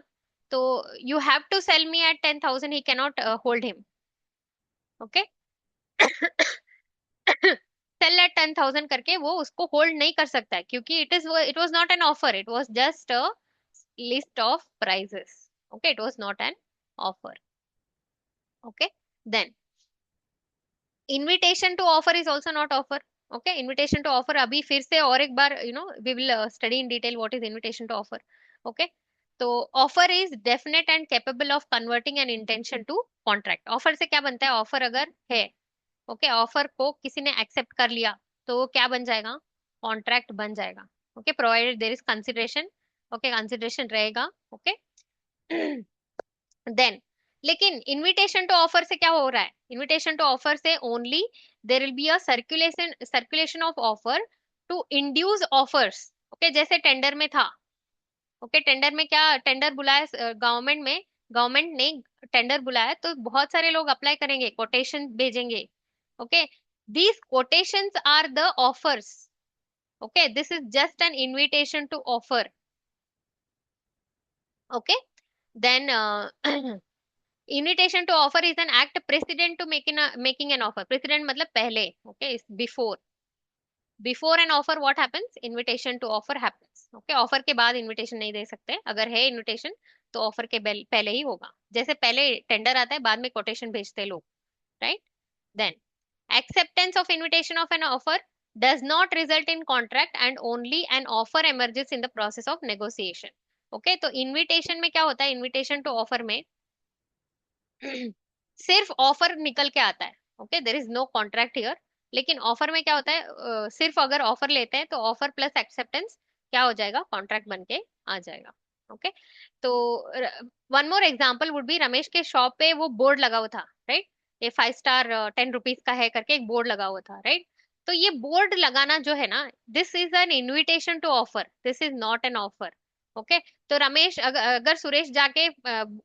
तो you have to sell me at 10,000, he cannot hold him. Okay, sell at 10,000 करके वो उसको होल्ड नहीं कर सकता है, क्योंकि it was not an offer, it was just a list of prices. Okay, it was not an offer. Okay, then invitation to offer is also not offer. Okay, invitation to offer, अभी फिर से और एक बार we will study in detail what is invitation to offer. Okay, तो offer is definite and capable of converting an intention to contract. Offer से क्या बनता है? ऑफर अगर है, ओके, ऑफर को किसी ने एक्सेप्ट कर लिया, तो वो क्या बन जाएगा? कॉन्ट्रैक्ट बन जाएगा। Okay, provided there is consideration. Okay, consideration रहेगा। ओके, देन लेकिन इनविटेशन टू ऑफर से क्या हो रहा है? इनविटेशन टू ऑफर से only there will be a circulation of offer to induce offers. Okay, जैसे टेंडर में था। ओके, टेंडर में क्या, टेंडर बुलाया गवर्नमेंट में, गवर्नमेंट ने टेंडर बुलाया तो बहुत सारे लोग अप्लाई करेंगे, कोटेशन भेजेंगे। Okay, these quotations are the offers. Okay, this is just an invitation to offer. Okay, then invitation to offer is an act precedent to making an offer. Precedent मतलब पहले, okay, is before an offer what happens? Invitation to offer happens. Okay, offer के बाद invitation नहीं दे सकते, अगर है invitation तो offer के पहले ही होगा। जैसे पहले टेंडर आता है, बाद में कोटेशन भेजते हैं लोग, right? Then acceptance of invitation of an offer does not result in contract and only an offer emerges in the process of negotiation. Okay, तो invitation में क्या होता है? invitation to offer में सिर्फ ऑफर निकल के आता है। Okay, there is no contract here. लेकिन ऑफर में क्या होता है, सिर्फ अगर ऑफर लेते हैं तो ऑफर प्लस एक्सेप्टेंस क्या हो जाएगा, कॉन्ट्रैक्ट बन के आ जाएगा। ओके, तो one more example would B, Ramesh के शॉप पे वो बोर्ड लगा हुआ था, राइट? ये 5 स्टार 10 रुपीज का है करके एक बोर्ड लगा हुआ था, राइट? तो ये बोर्ड लगाना जो है ना, this is an invitation to offer, this is not an offer. Okay, तो रमेश अगर सुरेश जाके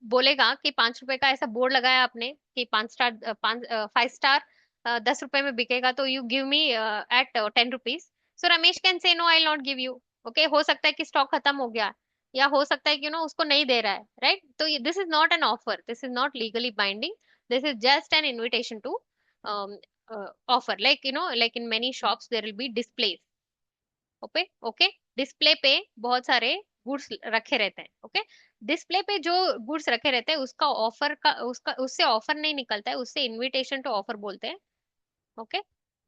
बोलेगा कि 5 रुपए का ऐसा बोर्ड लगाया आपने कि 5 स्टार 5 स्टार 10 रुपए में बिकेगा, तो you give me at 10 rupees. So Ramesh can say no, I not give you. Okay, हो सकता है कि स्टॉक खत्म हो गया, या हो सकता है कि उसको नहीं दे रहा है, राइट? तो this is not an offer, this is not legally binding, this is just an invitation to offer. Like like in many shops there will be displays. Okay okay, display पे बहुत सारे गुड्स रखे रहते हैं। Okay, display पे जो goods रखे रहते हैं उसका ऑफर का, उसका उससे ऑफर नहीं निकलता है, उससे इनविटेशन टू ऑफर बोलते हैं। ओके,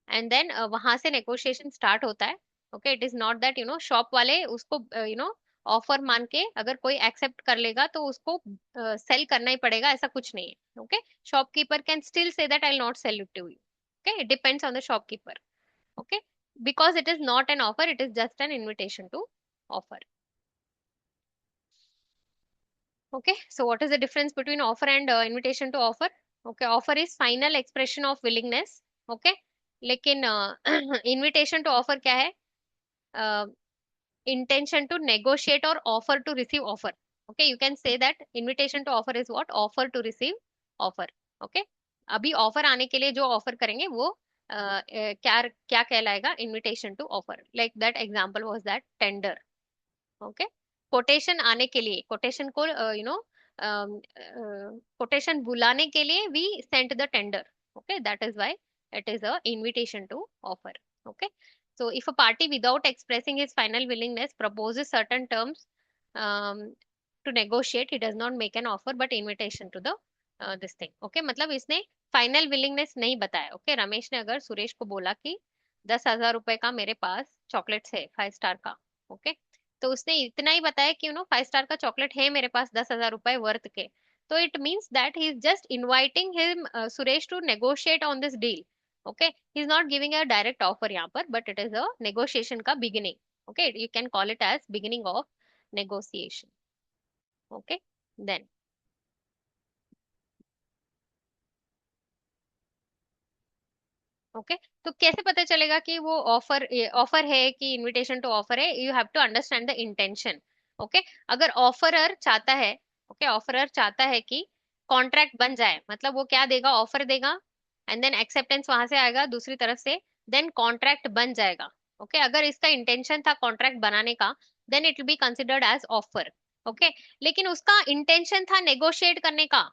एंड देन वहां से नेगोशिएशन स्टार्ट होता है। Okay, it is not that shop वाले उसको ऑफर मान के अगर कोई एक्सेप्ट कर लेगा तो उसको सेल करना ही पड़ेगा, ऐसा कुछ नहीं है। Okay, shopkeeper can still say that I not sell it to you. Okay, it depends on the shopkeeper. Okay, because it is not an offer, it is just an invitation to offer. Okay, so what is the difference between offer and invitation to offer? Okay, offer is final expression of willingness. Okay, लेकिन invitation to offer क्या है? uh, intention to negotiate or offer to receive offer. Okay, you can say that invitation to offer is what? Offer to receive offer. Okay, अभी offer आने के लिए जो offer करेंगे वो क्या क्या कहलाएगा? Invitation to offer. Like that example was that tender. Okay, quotation आने के लिए, कोटेशन को कोटेशन बुलाने के लिए we sent the tender. Okay, that is why it is a invitation to offer. Okay, so if a party without expressing his final willingness proposes certain terms um, to negotiate, he does not make an offer but invitation to the this thing. Okay, मतलब इसने final willingness नहीं बताया। Okay, Ramesh ने अगर सुरेश को बोला कि 10,000 रुपए का मेरे पास चॉकलेट्स है 5 स्टार का। ओके, तो उसने इतना ही बताया कि 5 स्टार का चॉकलेट है मेरे पास 10,000 रुपए वर्थ के। तो it means that he is just inviting him Suresh to negotiate on this deal. Okay, he is not giving a direct offer यहाँ पर, but it is a negotiation का beginning. Okay, you can call it as beginning of negotiation. Okay, then okay, तो कैसे पता चलेगा कि वो offer offer है कि इनविटेशन टू ऑफर है? You have to understand the intention. Okay, अगर ऑफरर चाहता है, ओके, ऑफरर चाहता है कि कॉन्ट्रैक्ट बन जाए, मतलब वो क्या देगा? ऑफर देगा, एंड देन एक्सेप्टेंस वहां से आएगा दूसरी तरफ से, देन कॉन्ट्रैक्ट बन जाएगा। ओके, अगर इसका इंटेंशन था कॉन्ट्रैक्ट बनाने का, then it will be considered as offer. Okay, लेकिन उसका इंटेंशन था नेगोशिएट करने का।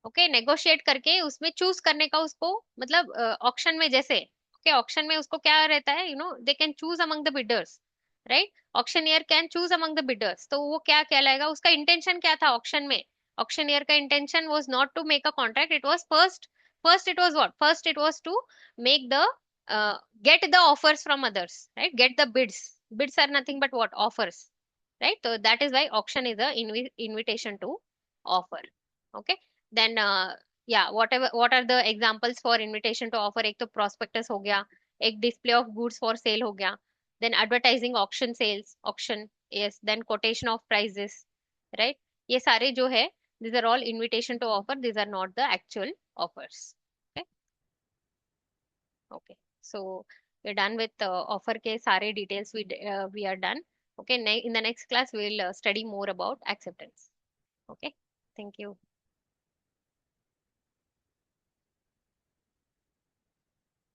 ओके, नेगोशिएट करके उसमें चूज करने का उसको, मतलब ऑक्शन में जैसे, ओके, ऑक्शन में उसको क्या रहता है, they can choose among the bidders, right? Auctioneer can choose among the bidders, तो वो क्या कहलाएगा? उसका इंटेंशन क्या था ऑक्शन में? ऑक्शनियर का intention was not to make a contract, it was first it was what? First it was to make the get the offers from others, right? Get the bids. Bids are nothing but what? Offers, right? So that is why auction is a invitation to offer. Okay, then yeah, whatever, what are the examples for invitation to offer? एक तो prospectus हो गया, एक display of goods for sale हो गया, then advertising auction sales auction, yes, then quotation of prices, right? ये सारे जो है, these are all invitation to offer, these are not the actual offers. Okay, okay, so we're done with offer के सारे details, we are done. Okay, in the next class we'll study more about acceptance. Okay, thank you.